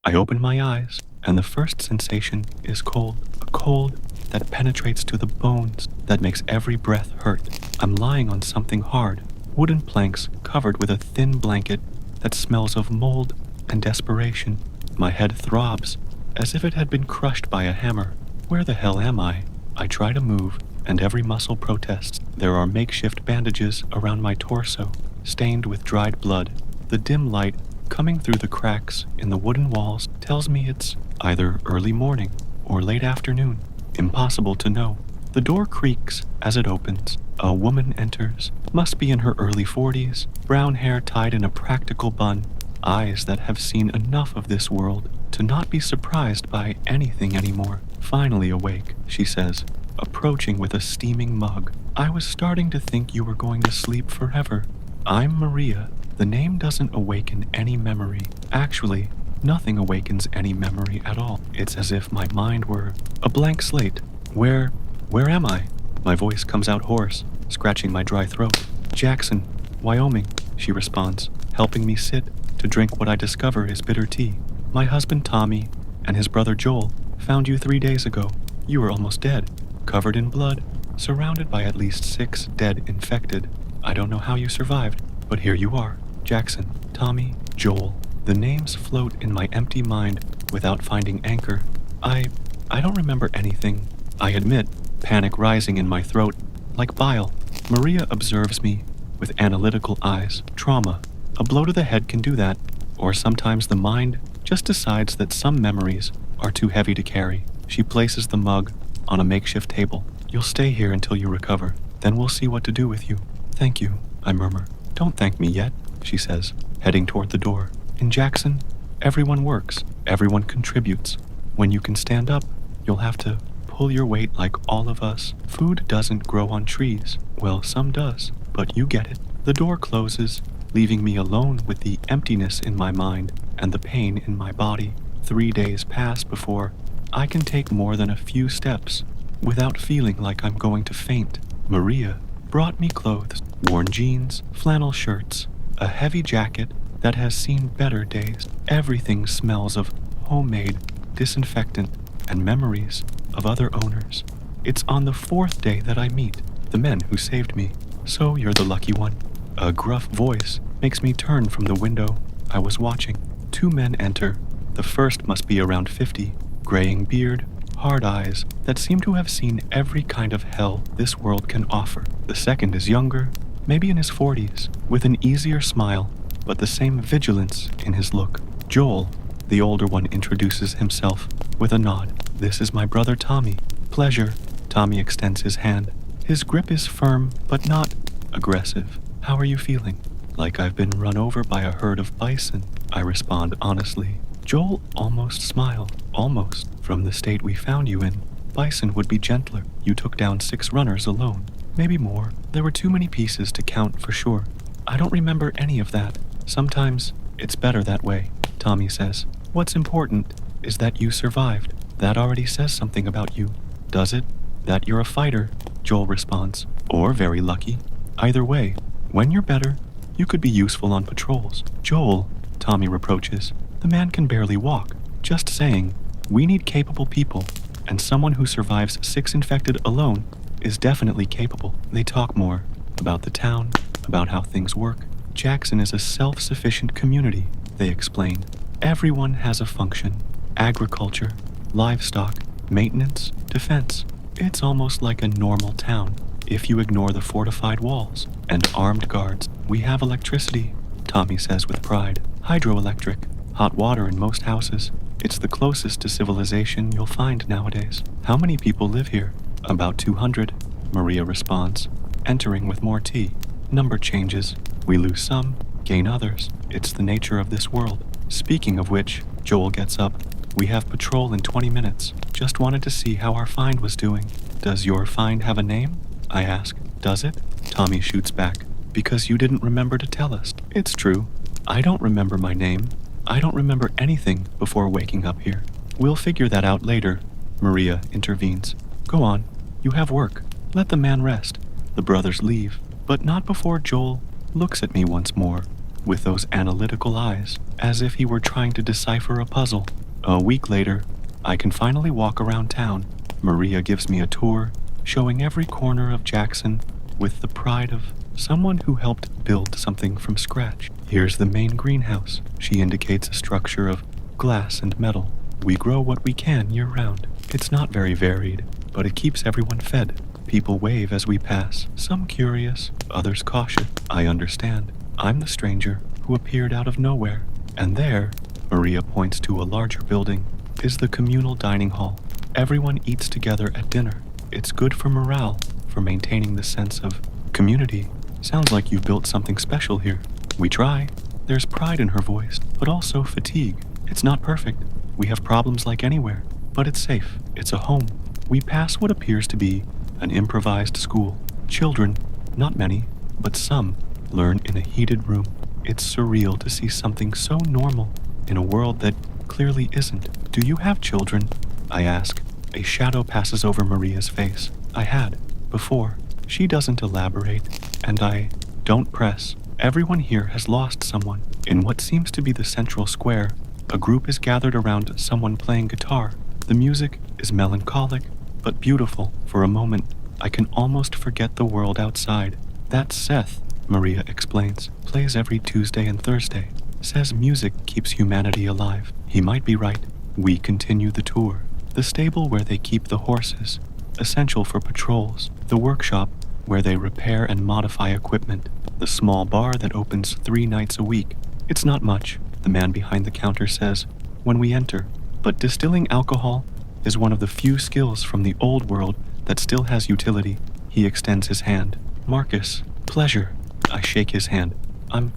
I open my eyes, and the first sensation is cold. A cold that penetrates to the bones, that makes every breath hurt. I'm lying on something hard, wooden planks covered with a thin blanket that smells of mold and desperation. My head throbs, as if it had been crushed by a hammer. Where the hell am I? I try to move, and every muscle protests. There are makeshift bandages around my torso, stained with dried blood. The dim light coming through the cracks in the wooden walls tells me it's either early morning or late afternoon. Impossible to know. The door creaks as it opens. A woman enters, must be in her early 40s, brown hair tied in a practical bun, eyes that have seen enough of this world to not be surprised by anything anymore. Finally awake, she says, approaching with a steaming mug. I was starting to think you were going to sleep forever. I'm Maria. The name doesn't awaken any memory. Actually, nothing awakens any memory at all. It's as if my mind were a blank slate. Where am I? My voice comes out hoarse, scratching my dry throat. Jackson, Wyoming, she responds, helping me sit to drink what I discover is bitter tea. My husband Tommy and his brother Joel found you 3 days ago. You were almost dead, covered in blood, surrounded by at least 6 dead infected. I don't know how you survived, but here you are. Jackson, Tommy, Joel. The names float in my empty mind without finding anchor. I don't remember anything, I admit, panic rising in my throat, like bile. Maria observes me with analytical eyes. Trauma. A blow to the head can do that, or sometimes the mind just decides that some memories are too heavy to carry. She places the mug on a makeshift table. You'll stay here until you recover, then we'll see what to do with you. Thank you, I murmur. Don't thank me yet, she says, heading toward the door. In Jackson, everyone works, everyone contributes. When you can stand up, you'll have to pull your weight like all of us. Food doesn't grow on trees. Well, some does, but you get it. The door closes, leaving me alone with the emptiness in my mind and the pain in my body. 3 days pass before I can take more than a few steps without feeling like I'm going to faint. Maria brought me clothes, worn jeans, flannel shirts, a heavy jacket that has seen better days. Everything smells of homemade disinfectant and memories of other owners. It's on the 4th day that I meet the men who saved me. So you're the lucky one. A gruff voice makes me turn from the window I was watching. 2 men enter. The first must be around 50, graying beard, hard eyes that seem to have seen every kind of hell this world can offer. The second is younger, maybe in his 40s, with an easier smile, but the same vigilance in his look. Joel, the older one, introduces himself with a nod. This is my brother Tommy. Pleasure. Tommy extends his hand. His grip is firm, but not aggressive. How are you feeling? Like I've been run over by a herd of bison, I respond honestly. Joel almost smiled. Almost. From the state we found you in, bison would be gentler. You took down 6 runners alone. Maybe more. There were too many pieces to count for sure. I don't remember any of that. Sometimes it's better that way, Tommy says. What's important is that you survived. That already says something about you. Does it? That you're a fighter, Joel responds. Or very lucky. Either way, when you're better, you could be useful on patrols. Joel, Tommy reproaches. The man can barely walk. Just saying, we need capable people, and someone who survives 6 infected alone is definitely capable. They talk more about the town, about how things work. Jackson is a self-sufficient community, they explain. Everyone has a function. Agriculture, livestock, maintenance, defense. It's almost like a normal town, if you ignore the fortified walls and armed guards. We have electricity, Tommy says with pride. Hydroelectric, hot water in most houses. It's the closest to civilization you'll find nowadays. How many people live here? About 200, Maria responds, entering with more tea. Number changes. We lose some, gain others. It's the nature of this world. Speaking of which, Joel gets up. We have patrol in 20 minutes. Just wanted to see how our find was doing. Does your find have a name? I ask. Does it? Tommy shoots back. Because you didn't remember to tell us. It's true. I don't remember my name. I don't remember anything before waking up here. We'll figure that out later, Maria intervenes. Go on. You have work. Let the man rest. The brothers leave, but not before Joel looks at me once more. with those analytical eyes, as if he were trying to decipher a puzzle. A week later, I can finally walk around town. Maria gives me a tour, showing every corner of Jackson with the pride of someone who helped build something from scratch. Here's the main greenhouse. She indicates a structure of glass and metal. We grow what we can year-round. It's not very varied, but it keeps everyone fed. People wave as we pass, some curious, others cautious. I understand. I'm the stranger who appeared out of nowhere. And there, Maria points to a larger building, is the communal dining hall. Everyone eats together at dinner. It's good for morale, for maintaining the sense of community. Sounds like you've built something special here. We try. There's pride in her voice, but also fatigue. It's not perfect. We have problems like anywhere, but it's safe. It's a home. We pass what appears to be an improvised school. Children, not many, but some, learn in a heated room. It's surreal to see something so normal in a world that clearly isn't. Do you have children? I ask. A shadow passes over Maria's face. I had, before. She doesn't elaborate, and I don't press. Everyone here has lost someone. In what seems to be the central square, a group is gathered around someone playing guitar. The music is melancholic, but beautiful. For a moment, I can almost forget the world outside. That's Seth, Maria explains. Plays every Tuesday and Thursday. Says music keeps humanity alive. He might be right. We continue the tour. The stable where they keep the horses, essential for patrols. The workshop where they repair and modify equipment. The small bar that opens 3 nights a week. It's not much, the man behind the counter says when we enter. But distilling alcohol is one of the few skills from the old world that still has utility. He extends his hand. Marcus, pleasure. I shake his hand. I'm,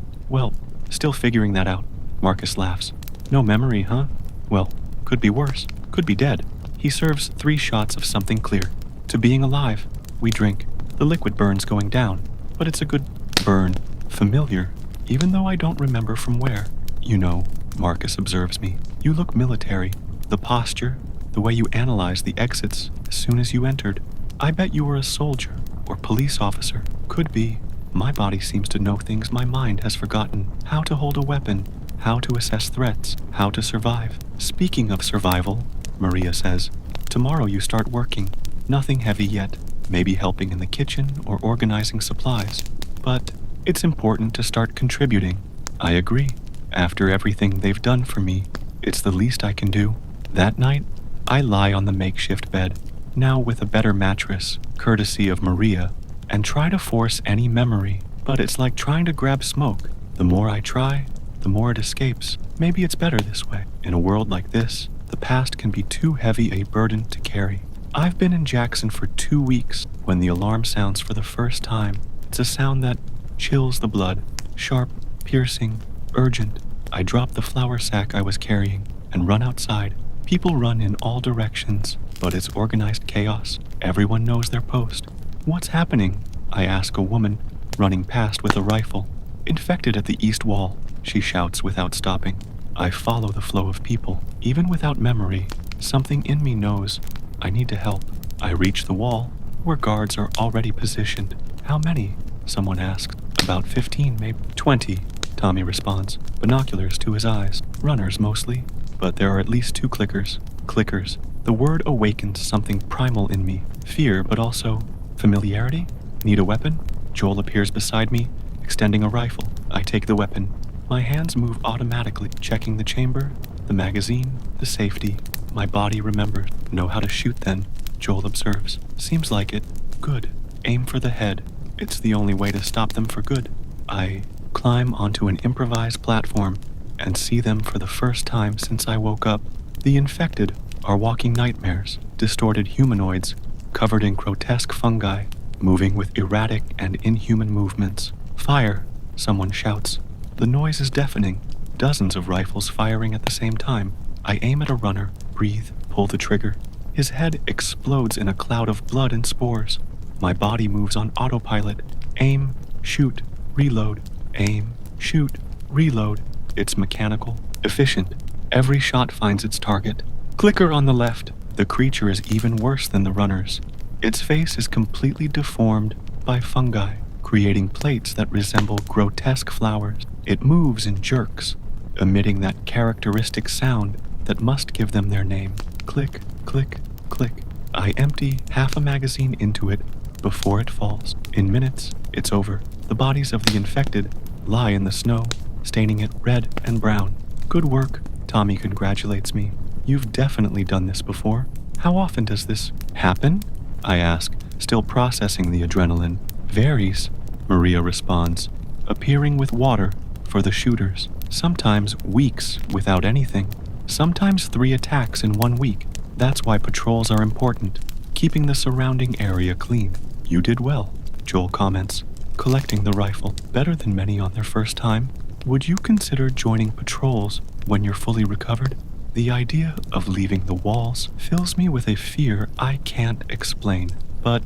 still figuring that out. Marcus laughs. No memory, huh? Well, could be worse. Could be dead. He serves 3 shots of something clear. To being alive. We drink. The liquid burns going down, but it's a good burn. Familiar, even though I don't remember from where. You know, Marcus observes me. You look military. The posture, the way you analyze the exits as soon as you entered. I bet you were a soldier or police officer. Could be. My body seems to know things my mind has forgotten. How to hold a weapon, how to assess threats, how to survive. Speaking of survival, Maria says, tomorrow you start working. Nothing heavy yet. Maybe helping in the kitchen or organizing supplies. But it's important to start contributing. I agree. After everything they've done for me, it's the least I can do. That night, I lie on the makeshift bed, now with a better mattress, courtesy of Maria, and try to force any memory. But it's like trying to grab smoke. The more I try, the more it escapes. Maybe it's better this way. In a world like this, the past can be too heavy a burden to carry. I've been in Jackson for 2 weeks when the alarm sounds for the first time. It's a sound that chills the blood, sharp, piercing, urgent. I drop the flour sack I was carrying and run outside. People run in all directions, but it's organized chaos. Everyone knows their post. What's happening? I ask a woman running past with a rifle. Infected at the east wall, she shouts without stopping. I follow the flow of people. Even without memory, something in me knows I need to help. I reach the wall, where guards are already positioned. How many? Someone asks. About 15, maybe 20, Tommy responds, binoculars to his eyes. Runners mostly, but there are at least 2 clickers. Clickers. The word awakens something primal in me. Fear, but also familiarity? Need a weapon? Joel appears beside me, extending a rifle. I take the weapon. My hands move automatically, checking the chamber, the magazine, the safety. My body remembers. Know how to shoot then, Joel observes. Seems like it. Good. Aim for the head. It's the only way to stop them for good. I climb onto an improvised platform and see them for the first time since I woke up. The infected are walking nightmares, distorted humanoids, covered in grotesque fungi, moving with erratic and inhuman movements. Fire, someone shouts. The noise is deafening. Dozens of rifles firing at the same time. I aim at a runner, breathe, pull the trigger. His head explodes in a cloud of blood and spores. My body moves on autopilot. Aim, shoot, reload. Aim, shoot, reload. It's mechanical, efficient. Every shot finds its target. Clicker on the left. The creature is even worse than the runners. Its face is completely deformed by fungi, creating plates that resemble grotesque flowers. It moves in jerks, emitting that characteristic sound that must give them their name. Click, click, click. I empty half a magazine into it before it falls. In minutes, it's over. The bodies of the infected lie in the snow, staining it red and brown. Good work, Tommy congratulates me. You've definitely done this before. How often does this happen? I ask, still processing the adrenaline. Varies, Maria responds, appearing with water for the shooters. Sometimes weeks without anything. Sometimes 3 attacks in 1 week. That's why patrols are important, keeping the surrounding area clean. You did well, Joel comments, collecting the rifle. Better than many on their first time. Would you consider joining patrols when you're fully recovered? The idea of leaving the walls fills me with a fear I can't explain. But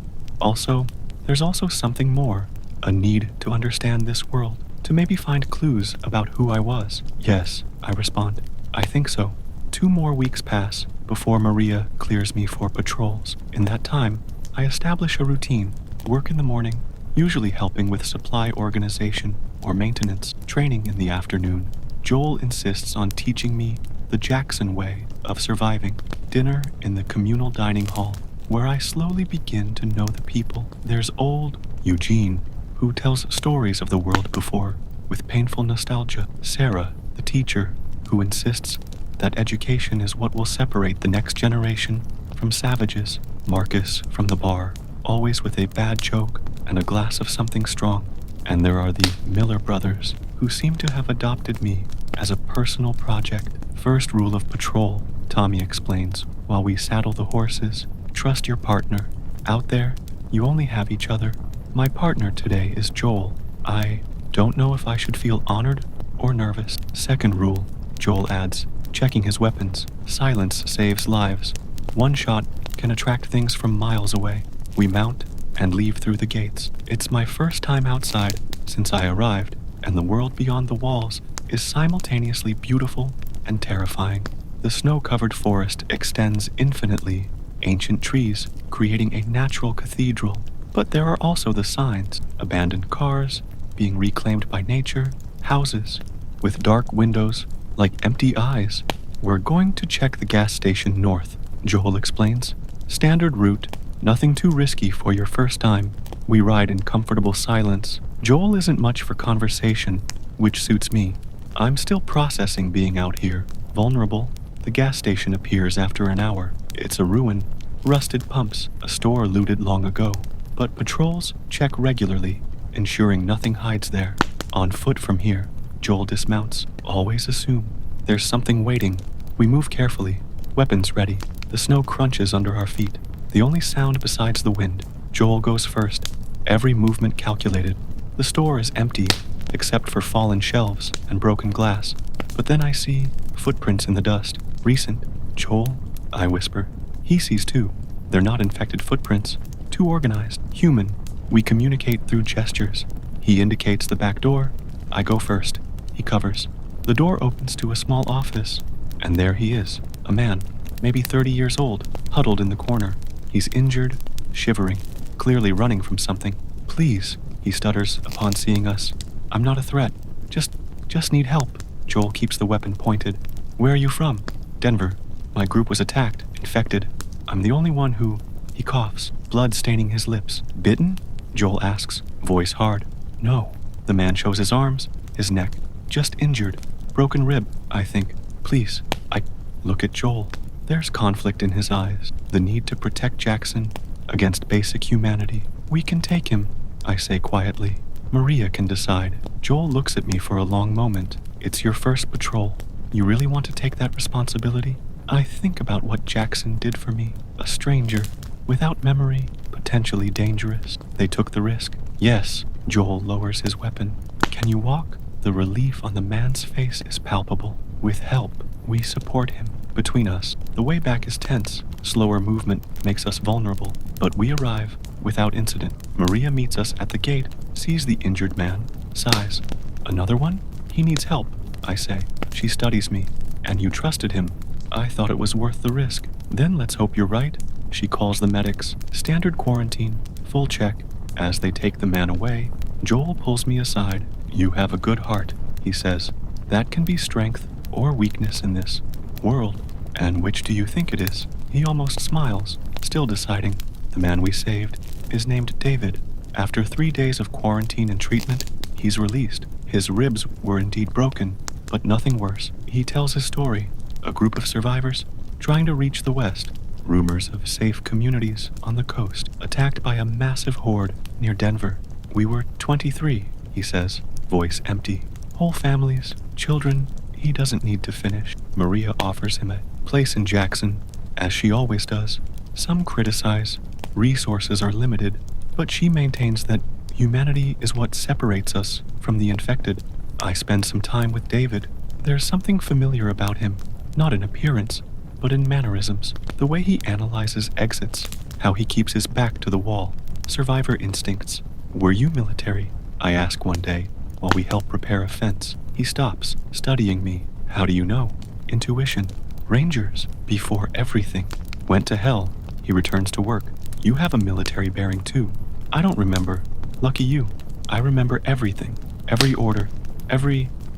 there's also something more. A need to understand this world, to maybe find clues about who I was. Yes, I respond. I think so. 2 more weeks pass before Maria clears me for patrols. In that time, I establish a routine. Work in the morning, usually helping with supply organization or maintenance, training in the afternoon. Joel insists on teaching me the Jackson way of surviving. Dinner in the communal dining hall, where I slowly begin to know the people. There's old Eugene, who tells stories of the world before, with painful nostalgia. Sarah, the teacher, who insists that education is what will separate the next generation from savages. Marcus from the bar, always with a bad joke and a glass of something strong. And there are the Miller brothers, who seem to have adopted me as a personal project. First rule of patrol, Tommy explains, while we saddle the horses. Trust your partner. Out there, you only have each other. My partner today is Joel. I don't know if I should feel honored or nervous. Second rule, Joel adds, checking his weapons. Silence saves lives. 1 shot can attract things from miles away. We mount and leave through the gates. It's my first time outside since I arrived, and the world beyond the walls is simultaneously beautiful and terrifying. The snow-covered forest extends infinitely, ancient trees creating a natural cathedral. But there are also the signs, abandoned cars being reclaimed by nature, houses with dark windows like empty eyes. We're going to check the gas station north, Joel explains. Standard route, nothing too risky for your first time. We ride in comfortable silence. Joel isn't much for conversation, which suits me. I'm still processing being out here, vulnerable. The gas station appears after an hour. It's a ruin, rusted pumps, a store looted long ago. But patrols check regularly, ensuring nothing hides there. On foot from here, Joel dismounts. Always assume there's something waiting. We move carefully, weapons ready. The snow crunches under our feet. The only sound besides the wind. Joel goes first, every movement calculated. The store is empty, except for fallen shelves and broken glass. But then I see footprints in the dust. Recent. Joel, I whisper. He sees too. They're not infected footprints. Too organized. Human. We communicate through gestures. He indicates the back door. I go first. He covers. The door opens to a small office, and there he is, a man, maybe 30 years old, huddled in the corner. He's injured, shivering, clearly running from something. Please, he stutters upon seeing us. I'm not a threat. Just need help. Joel keeps the weapon pointed. Where are you from? Denver. My group was attacked, infected. I'm the only one who... He coughs, blood staining his lips. Bitten? Joel asks, voice hard. No. The man shows his arms, his neck. Just injured. Broken rib, I think. Please. I look at Joel. There's conflict in his eyes. The need to protect Jackson against basic humanity. We can take him, I say quietly. Maria can decide. Joel looks at me for a long moment. It's your first patrol. You really want to take that responsibility? I think about what Jackson did for me. A stranger, without memory, potentially dangerous. They took the risk. Yes, Joel lowers his weapon. Can you walk? The relief on the man's face is palpable. With help, we support him. Between us, the way back is tense. Slower movement makes us vulnerable, but we arrive without incident. Maria meets us at the gate, sees the injured man, sighs. Another one? He needs help, I say. She studies me. And you trusted him. I thought it was worth the risk. Then let's hope you're right. She calls the medics. Standard quarantine, full check. As they take the man away, Joel pulls me aside. You have a good heart. he says. That can be strength or weakness in this world. And which do you think it is? He almost smiles, still deciding. The man we saved is named David. After 3 days of quarantine and treatment, he's released. His ribs were indeed broken, but nothing worse. He tells his story. A group of survivors trying to reach the west. Rumors of safe communities on the coast, attacked by a massive horde near Denver. We were 23, he says, voice empty. Whole families, children. He doesn't need to finish. Maria offers him a place in Jackson, as she always does. Some criticize. Resources are limited, but she maintains that humanity is what separates us from the infected. I spend some time with David. There's something familiar about him, not in appearance, but in mannerisms. The way he analyzes exits, how he keeps his back to the wall. Survivor instincts. Were you military? I ask one day, while we help repair a fence. He stops, studying me. How do you know? Intuition. Rangers. Before everything. Went to hell. He returns to work. You have a military bearing too. I don't remember. Lucky you. I remember everything. Every order.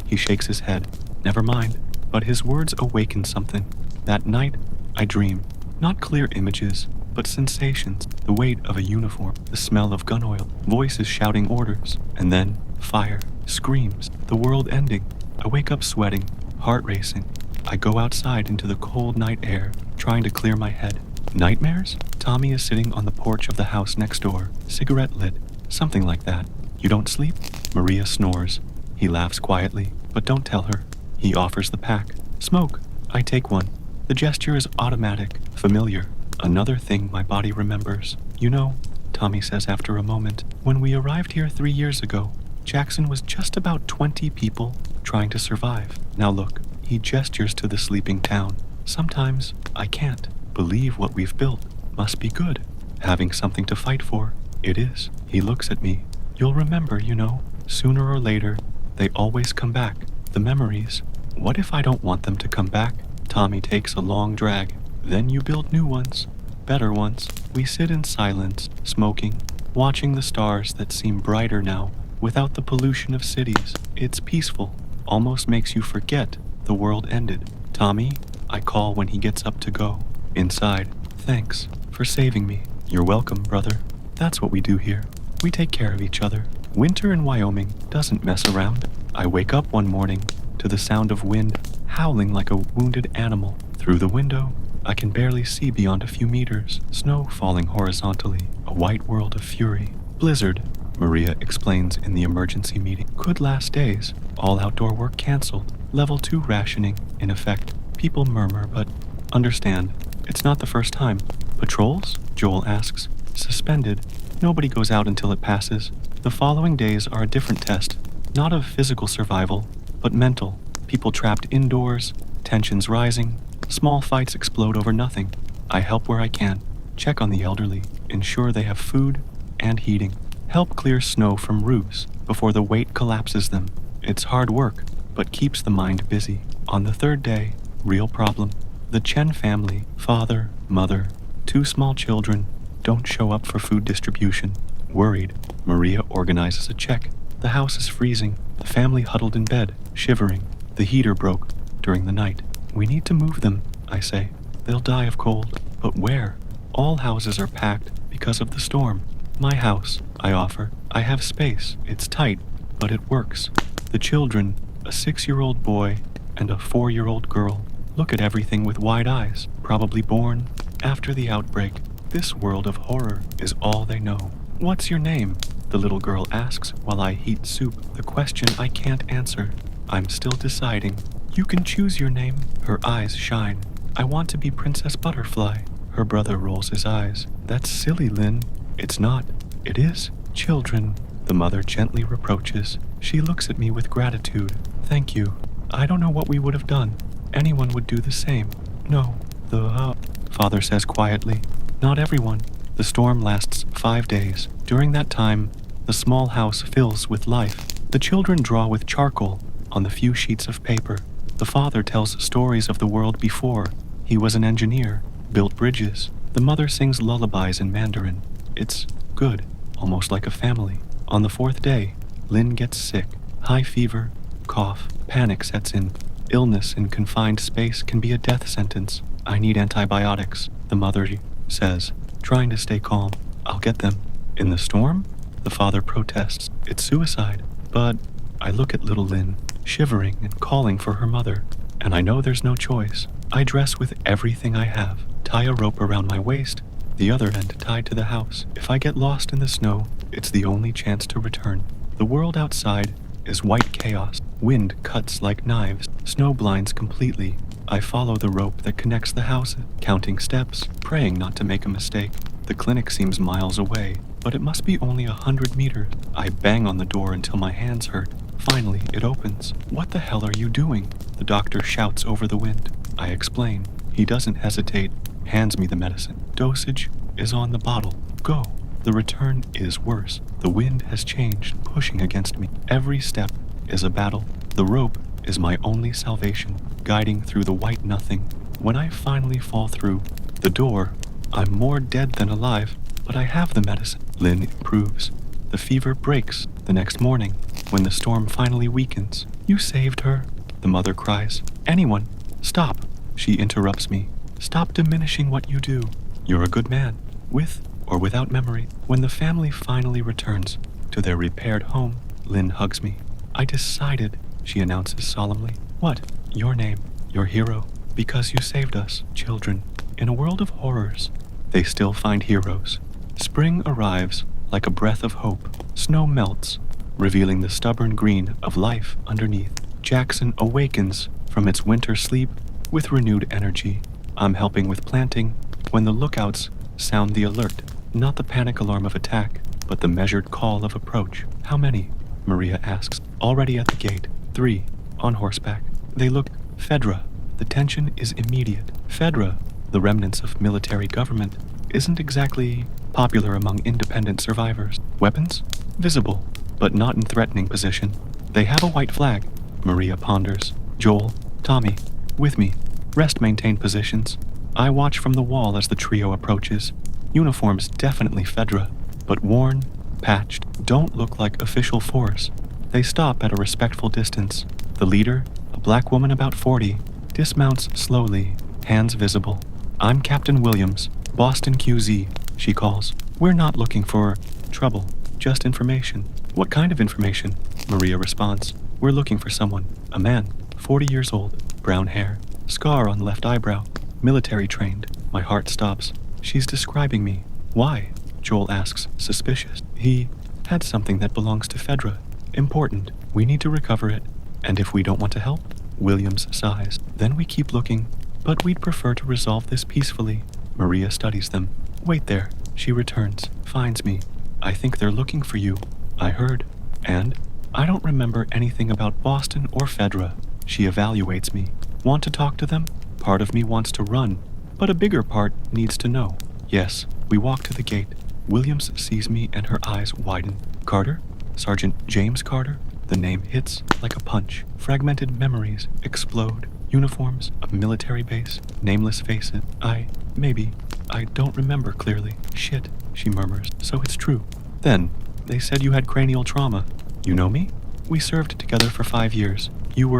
He shakes his head. Never mind. But his words awaken something. That night, I dream. Not clear images, but sensations. The weight of a uniform. The smell of gun oil. Voices shouting orders. And then, fire. Screams. The world ending. I wake up sweating. Heart racing. I go outside into the cold night air, trying to clear my head. Nightmares? Tommy is sitting on the porch of the house next door, cigarette lit. Something like that. You don't sleep? Maria snores. He laughs quietly, but don't tell her. He offers the pack. Smoke. I take one. The gesture is automatic, familiar. Another thing my body remembers. You know, Tommy says after a moment, when we arrived here 3 years ago, Jackson was just about 20 people trying to survive. Now look, he gestures to the sleeping town. Sometimes I can't believe what we've built. Must be good. Having something to fight for. It is. He looks at me. You'll remember, you know. Sooner or later, they always come back. The memories. What if I don't want them to come back? Tommy takes a long drag. Then you build new ones. Better ones. We sit in silence, smoking, watching the stars that seem brighter now, without the pollution of cities. It's peaceful. Almost makes you forget the world ended. Tommy, I call when he gets up to go. Inside. Thanks for saving me. You're welcome, brother. That's what we do here. We take care of each other. Winter in Wyoming doesn't mess around. I wake up one morning to the sound of wind howling like a wounded animal. Through the window, I can barely see beyond a few meters. Snow falling horizontally. A white world of fury. Blizzard, Maria explains in the emergency meeting. Could last days. All outdoor work canceled. Level 2 rationing, in effect. People murmur, but understand. It's not the first time. Patrols? Joel asks. Suspended. Nobody goes out until it passes. The following days are a different test. Not of physical survival, but mental. People trapped indoors, tensions rising. Small fights explode over nothing. I help where I can. Check on the elderly. Ensure they have food and heating. Help clear snow from roofs before the weight collapses them. It's hard work, but keeps the mind busy. On the third day, real problem. The Chen family, father, mother, 2 small children, don't show up for food distribution. Worried, Maria organizes a check. The house is freezing. The family huddled in bed, shivering. The heater broke during the night. We need to move them, I say. They'll die of cold. But where? All houses are packed because of the storm. My house, I offer. I have space. It's tight, but it works. The children, a 6-year-old boy and a 4-year-old girl, look at everything with wide eyes, probably born after the outbreak. This world of horror is all they know. What's your name? The little girl asks while I heat soup. The question I can't answer. I'm still deciding. You can choose your name. Her eyes shine. I want to be Princess Butterfly. Her brother rolls his eyes. That's silly, Lynn. It's not. It is. Children, the mother gently reproaches. She looks at me with gratitude. Thank you. I don't know what we would have done. Anyone would do the same. No, father says quietly. Not everyone. The storm lasts 5 days. During that time, the small house fills with life. The children draw with charcoal on the few sheets of paper. The father tells stories of the world before. He was an engineer, built bridges. The mother sings lullabies in Mandarin. It's good, almost like a family. On the 4th day, Lynn gets sick. High fever, Cough. Panic sets in. Illness in confined space can be a death sentence. I need antibiotics, the mother says, trying to stay calm. I'll get them. In the storm? The father protests. It's suicide. But I look at little Lynn, shivering and calling for her mother. And I know there's no choice. I dress with everything I have, tie a rope around my waist, the other end tied to the house. If I get lost in the snow, it's the only chance to return. The world outside is white chaos. Wind cuts like knives. Snow blinds completely. I follow the rope that connects the houses, counting steps, praying not to make a mistake. The clinic seems miles away, but it must be only 100 meters. I bang on the door until my hands hurt. Finally, it opens. What the hell are you doing? The doctor shouts over the wind. I explain. He doesn't hesitate, hands me the medicine. Dosage is on the bottle. Go. The return is worse. The wind has changed, pushing against me. Every step is a battle. The rope is my only salvation, guiding through the white nothing. When I finally fall through the door, I'm more dead than alive, but I have the medicine. Lynn improves. The fever breaks the next morning when the storm finally weakens. You saved her, the mother cries. Anyone, stop. She interrupts me. Stop diminishing what you do. You're a good man, with or without memory. When the family finally returns to their repaired home, Lynn hugs me. I decided, she announces solemnly. What? Your name, your hero, because you saved us, children. In a world of horrors, they still find heroes. Spring arrives like a breath of hope. Snow melts, revealing the stubborn green of life underneath. Jackson awakens from its winter sleep with renewed energy. I'm helping with planting when the lookouts sound the alert, not the panic alarm of attack, but the measured call of approach. How many? Maria asks. Already at the gate. 3, on horseback. They look Fedra. The tension is immediate. Fedra, the remnants of military government, isn't exactly popular among independent survivors. Weapons? Visible, but not in threatening position. They have a white flag. Maria ponders. Joel, Tommy, with me. Rest maintain positions. I watch from the wall as the trio approaches. Uniforms definitely Fedra, but worn, patched, don't look like official force. They stop at a respectful distance. The leader, a black woman about 40, dismounts slowly, hands visible. I'm Captain Williams, Boston QZ, she calls. We're not looking for trouble, just information. What kind of information? Maria responds. We're looking for someone, a man, 40 years old, brown hair, scar on left eyebrow, military trained. My heart stops. She's describing me. Why? Joel asks, suspicious. He had something that belongs to Fedra. Important. We need to recover it. And if we don't want to help? Williams sighs. Then we keep looking. But we'd prefer to resolve this peacefully. Maria studies them. Wait there. She returns, finds me. I think they're looking for you. I heard. And? I don't remember anything about Boston or Fedra. She evaluates me. Want to talk to them? Part of me wants to run, but a bigger part needs to know. Yes, we walk to the gate. Williams sees me and her eyes widen. Carter? Sergeant James Carter? The name hits like a punch. Fragmented memories explode. Uniforms, a military base, nameless faces. I don't remember clearly. Shit, she murmurs. So it's true. Then, they said you had cranial trauma. You know me? We served together for 5 years. You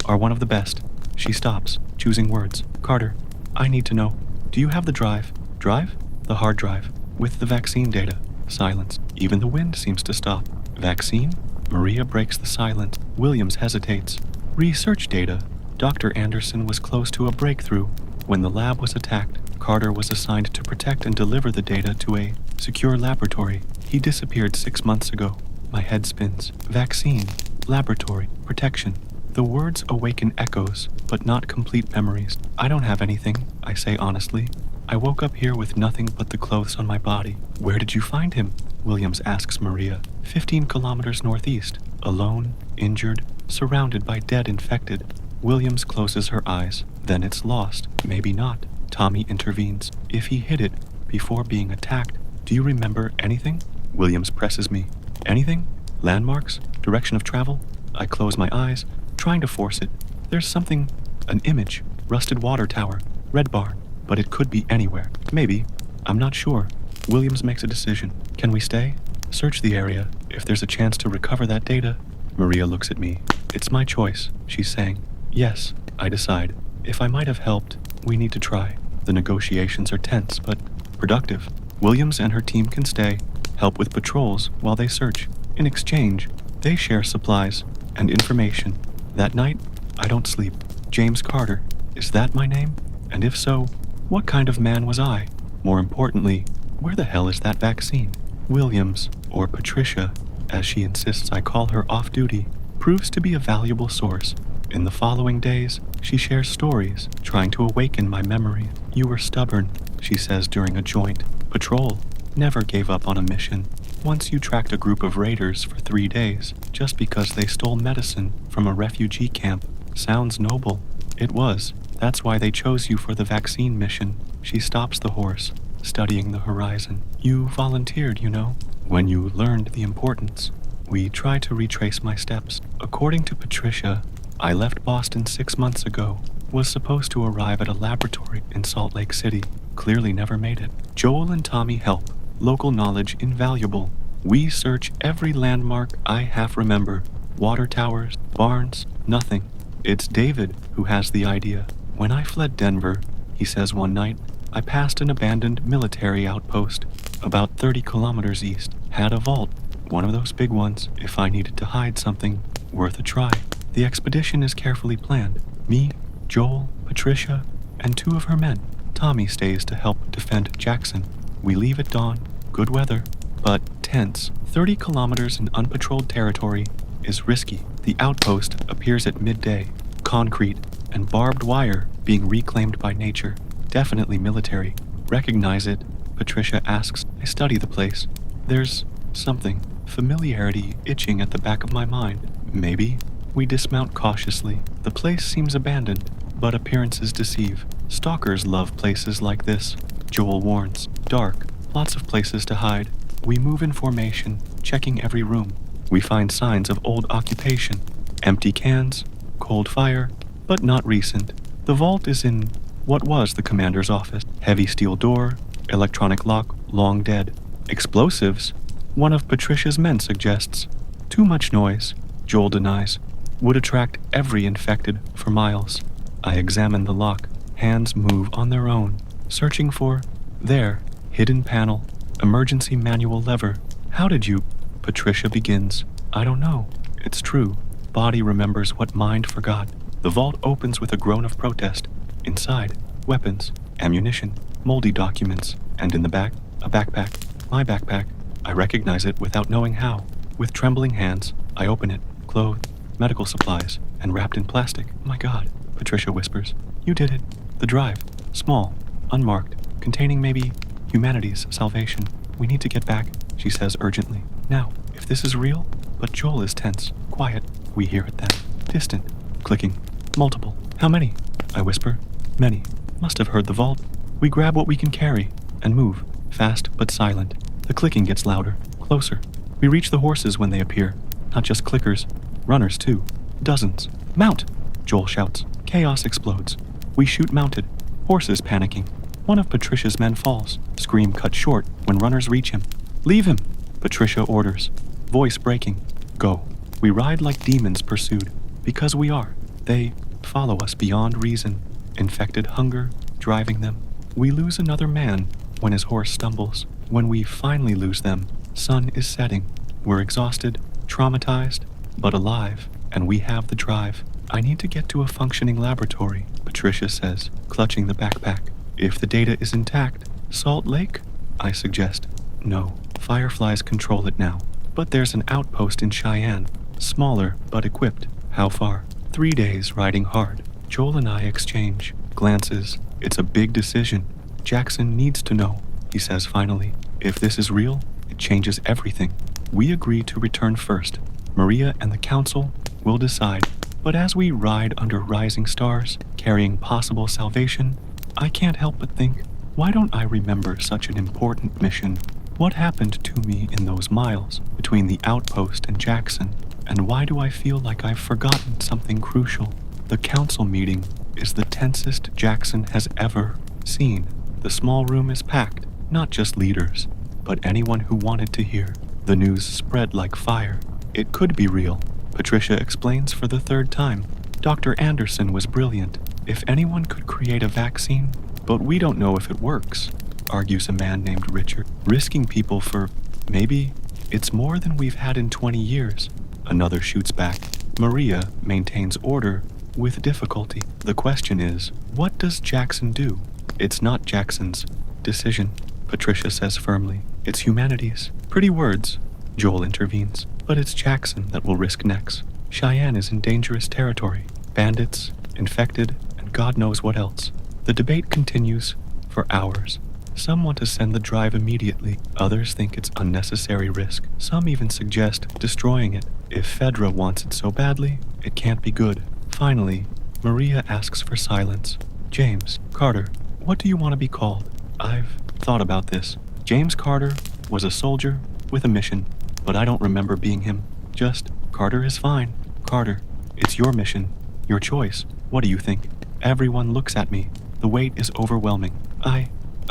are one of the best. She stops, choosing words. Carter, I need to know. Do you have the drive? Drive? The hard drive. With the vaccine data. Silence. Even the wind seems to stop. Vaccine? Maria breaks the silence. Williams hesitates. Research data. Dr. Anderson was close to a breakthrough. When the lab was attacked, Carter was assigned to protect and deliver the data to a secure laboratory. He disappeared 6 months ago. My head spins. Vaccine. Laboratory. Protection. The words awaken echoes, but not complete memories. I don't have anything, I say honestly. I woke up here with nothing but the clothes on my body. Where did you find him? Williams asks Maria. 15 kilometers northeast. Alone, injured, surrounded by dead infected. Williams closes her eyes. Then it's lost. Maybe not. Tommy intervenes. If he hid it before being attacked, do you remember anything? Williams presses me. Anything? Landmarks? Direction of travel? I close my eyes, trying to force it. There's something, an image, rusted water tower, red barn, but it could be anywhere. Maybe. I'm not sure. Williams makes a decision. Can we stay? Search the area. If there's a chance to recover that data, Maria looks at me. It's my choice, she's saying. Yes, I decide. If I might have helped, we need to try. The negotiations are tense, but productive. Williams and her team can stay, help with patrols while they search. In exchange, they share supplies and information. That night, I don't sleep. James Carter, is that my name? And if so, what kind of man was I? More importantly, where the hell is that vaccine? Williams, or Patricia, as she insists I call her off-duty, proves to be a valuable source. In the following days, she shares stories, trying to awaken my memory. You were stubborn, she says during a joint patrol. Never gave up on a mission. Once you tracked a group of raiders for 3 days, just because they stole medicine from a refugee camp. Sounds noble. It was. That's why they chose you for the vaccine mission. She stops the horse, studying the horizon. You volunteered, you know, when you learned the importance. We try to retrace my steps. According to Patricia, I left Boston 6 months ago, was supposed to arrive at a laboratory in Salt Lake City, clearly never made it. Joel and Tommy help, local knowledge invaluable. We search every landmark I half remember, water towers, barns, nothing. It's David who has the idea. When I fled Denver, he says one night, I passed an abandoned military outpost, about 30 kilometers east, had a vault, one of those big ones, if I needed to hide something, worth a try. The expedition is carefully planned. Me, Joel, Patricia, and 2 of her men. Tommy stays to help defend Jackson. We leave at dawn. Good weather, but tense. 30 kilometers in unpatrolled territory is risky. The outpost appears at midday. Concrete and barbed wire being reclaimed by nature. Definitely military. Recognize it? Patricia asks. I study the place. There's something. Familiarity itching at the back of my mind. Maybe. We dismount cautiously. The place seems abandoned, but appearances deceive. Stalkers love places like this. Joel warns. Dark. Lots of places to hide. We move in formation, checking every room. We find signs of old occupation. Empty cans, cold fire, but not recent. The vault is in what was the commander's office. Heavy steel door, electronic lock, long dead. Explosives? One of Patricia's men suggests. Too much noise, Joel denies. Would attract every infected for miles. I examine the lock. Hands move on their own, searching for, there, hidden panel, emergency manual lever. How did you? Patricia begins. I don't know. It's true. Body remembers what mind forgot. The vault opens with a groan of protest. Inside, weapons, ammunition, moldy documents, and in the back, a backpack. My backpack. I recognize it without knowing how. With trembling hands, I open it. Clothes, medical supplies, and wrapped in plastic. My God, Patricia whispers. You did it. The drive. Small, unmarked, containing maybe humanity's salvation. We need to get back, she says urgently. Now, if this is real, but Joel is tense, quiet. We hear it then. Distant, clicking, multiple. How many? I whisper. Many. Must have heard the vault. We grab what we can carry and move, fast but silent. The clicking gets louder, closer. We reach the horses when they appear. Not just clickers, runners too. Dozens. Mount! Joel shouts. Chaos explodes. We shoot mounted. Horses panicking. One of Patricia's men falls. Scream cut short when runners reach him. Leave him! Patricia orders. Voice breaking. Go. We ride like demons pursued. Because we are. They follow us beyond reason. Infected hunger, driving them. We lose another man when his horse stumbles. When we finally lose them, sun is setting. We're exhausted, traumatized, but alive, and we have the drive. I need to get to a functioning laboratory, Patricia says, clutching the backpack. If the data is intact, Salt Lake? I suggest. No, Fireflies control it now. But there's an outpost in Cheyenne, smaller but equipped. How far? 3 days riding hard. Joel and I exchange glances. It's a big decision. Jackson needs to know, he says finally. If this is real, it changes everything. We agree to return first. Maria and the council will decide. But as we ride under rising stars, carrying possible salvation, I can't help but think, why don't I remember such an important mission? What happened to me in those miles between the outpost and Jackson? And why do I feel like I've forgotten something crucial? The council meeting is the tensest Jackson has ever seen. The small room is packed, not just leaders, but anyone who wanted to hear. The news spread like fire. It could be real, Patricia explains for the third time. Dr. Anderson was brilliant. If anyone could create a vaccine, but we don't know if it works, argues a man named Richard. Risking people for, maybe, it's more than we've had in 20 years. Another shoots back. Maria maintains order with difficulty. The question is, what does Jackson do? It's not Jackson's decision, Patricia says firmly. It's humanity's. Pretty words, Joel intervenes. But it's Jackson that will risk next. Cheyenne is in dangerous territory. Bandits, infected, and God knows what else. The debate continues for hours. Some want to send the drive immediately. Others think it's unnecessary risk. Some even suggest destroying it. If Fedra wants it so badly, it can't be good. Finally, Maria asks for silence. James, Carter, what do you want to be called? I've thought about this. James Carter was a soldier with a mission, but I don't remember being him. Just, Carter is fine. Carter, it's your mission, your choice. What do you think? Everyone looks at me. The weight is overwhelming. I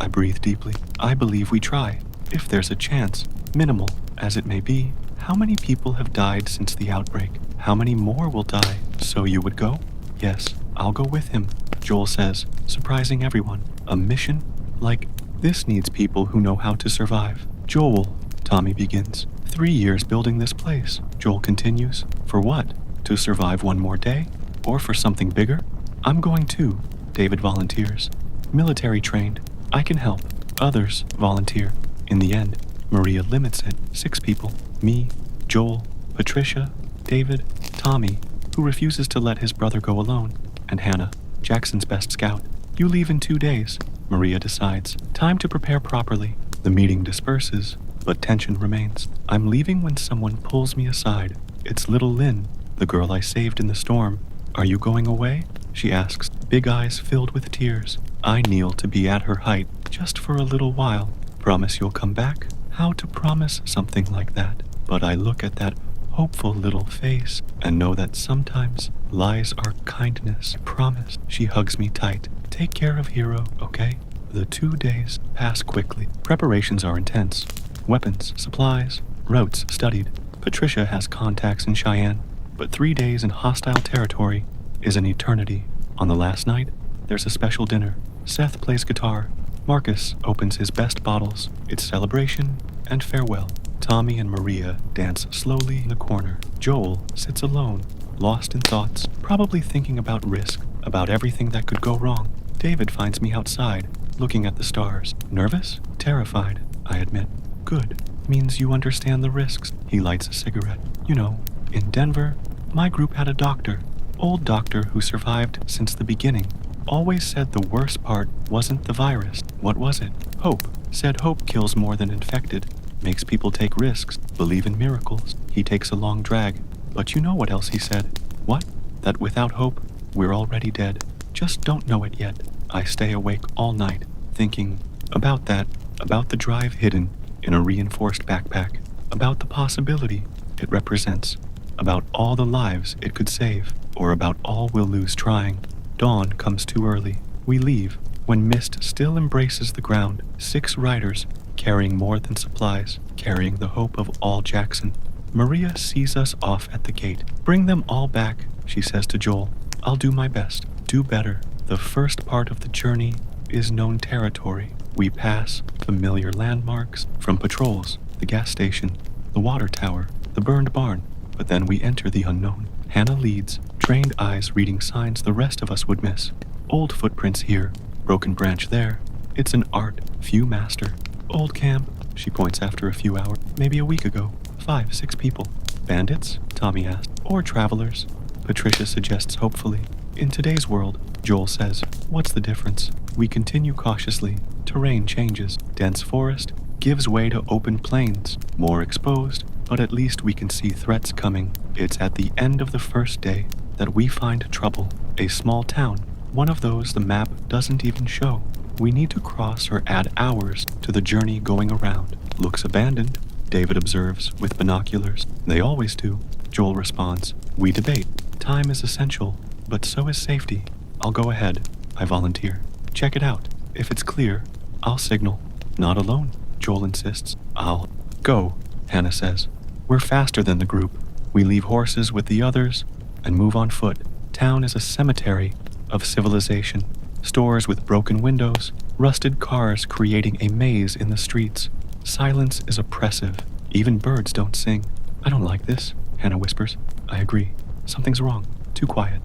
breathe deeply. I believe we try. If there's a chance, minimal as it may be. How many people have died since the outbreak? How many more will die? So you would go? Yes, I'll go with him, Joel says, surprising everyone. A mission? Like, this needs people who know how to survive. Joel, Tommy begins. 3 years building this place, Joel continues. For what? To survive one more day? Or for something bigger? I'm going too, David volunteers. Military trained. I can help. Others volunteer. In the end, Maria limits it. 6 people. Me, Joel, Patricia, David, Tommy, who refuses to let his brother go alone, and Hannah, Jackson's best scout. You leave in 2 days, Maria decides. Time to prepare properly. The meeting disperses, but tension remains. I'm leaving when someone pulls me aside. It's little Lynn, the girl I saved in the storm. Are you going away? She asks, big eyes filled with tears. I kneel to be at her height, just for a little while. Promise you'll come back? How to promise something like that? But I look at that hopeful little face and know that sometimes lies are kindness. Promise. She hugs me tight. Take care of Hero, okay? The 2 days pass quickly. Preparations are intense. Weapons, supplies, routes studied. Patricia has contacts in Cheyenne, but 3 days in hostile territory is an eternity. On the last night, there's a special dinner. Seth plays guitar. Marcus opens his best bottles. It's celebration and farewell. Tommy and Maria dance slowly in the corner. Joel sits alone, lost in thoughts, probably thinking about risk, about everything that could go wrong. David finds me outside, looking at the stars. Nervous? Terrified, I admit. Good. Means you understand the risks. He lights a cigarette. You know, in Denver, my group had a doctor. Old doctor who survived since the beginning. Always said the worst part wasn't the virus. What was it? Hope. Said hope kills more than infected. Makes people take risks, believe in miracles. He takes a long drag. But you know what else he said? What? That without hope, we're already dead. Just don't know it yet. I stay awake all night, thinking about that, about the drive hidden in a reinforced backpack, about the possibility it represents, about all the lives it could save, or about all we'll lose trying. Dawn comes too early. We leave when mist still embraces the ground. 6 riders carrying more than supplies, carrying the hope of all Jackson. Maria sees us off at the gate. Bring them all back, she says to Joel. I'll do my best. Do better. The first part of the journey is known territory. We pass familiar landmarks, from patrols, the gas station, the water tower, the burned barn. But then we enter the unknown. Hannah leads, trained eyes reading signs the rest of us would miss. Old footprints here, broken branch there. It's an art, few master. Old camp, she points after a few hours, maybe a week ago. 5, 6 people. Bandits? Tommy asks. Or travelers? Patricia suggests hopefully. In today's world, Joel says, what's the difference? We continue cautiously. Terrain changes. Dense forest gives way to open plains, more exposed, but at least we can see threats coming. It's at the end of the first day that we find trouble. A small town, one of those the map doesn't even show. We need to cross or add hours to the journey going around. Looks abandoned, David observes with binoculars. They always do, Joel responds. We debate. Time is essential, but so is safety. I'll go ahead, I volunteer. Check it out. If it's clear, I'll signal. Not alone, Joel insists. I'll go, Hannah says. We're faster than the group. We leave horses with the others and move on foot. Town is a cemetery of civilization. Stores with broken windows, rusted cars creating a maze in the streets. Silence is oppressive. Even birds don't sing. I don't like this, Hannah whispers. I agree. Something's wrong. Too quiet.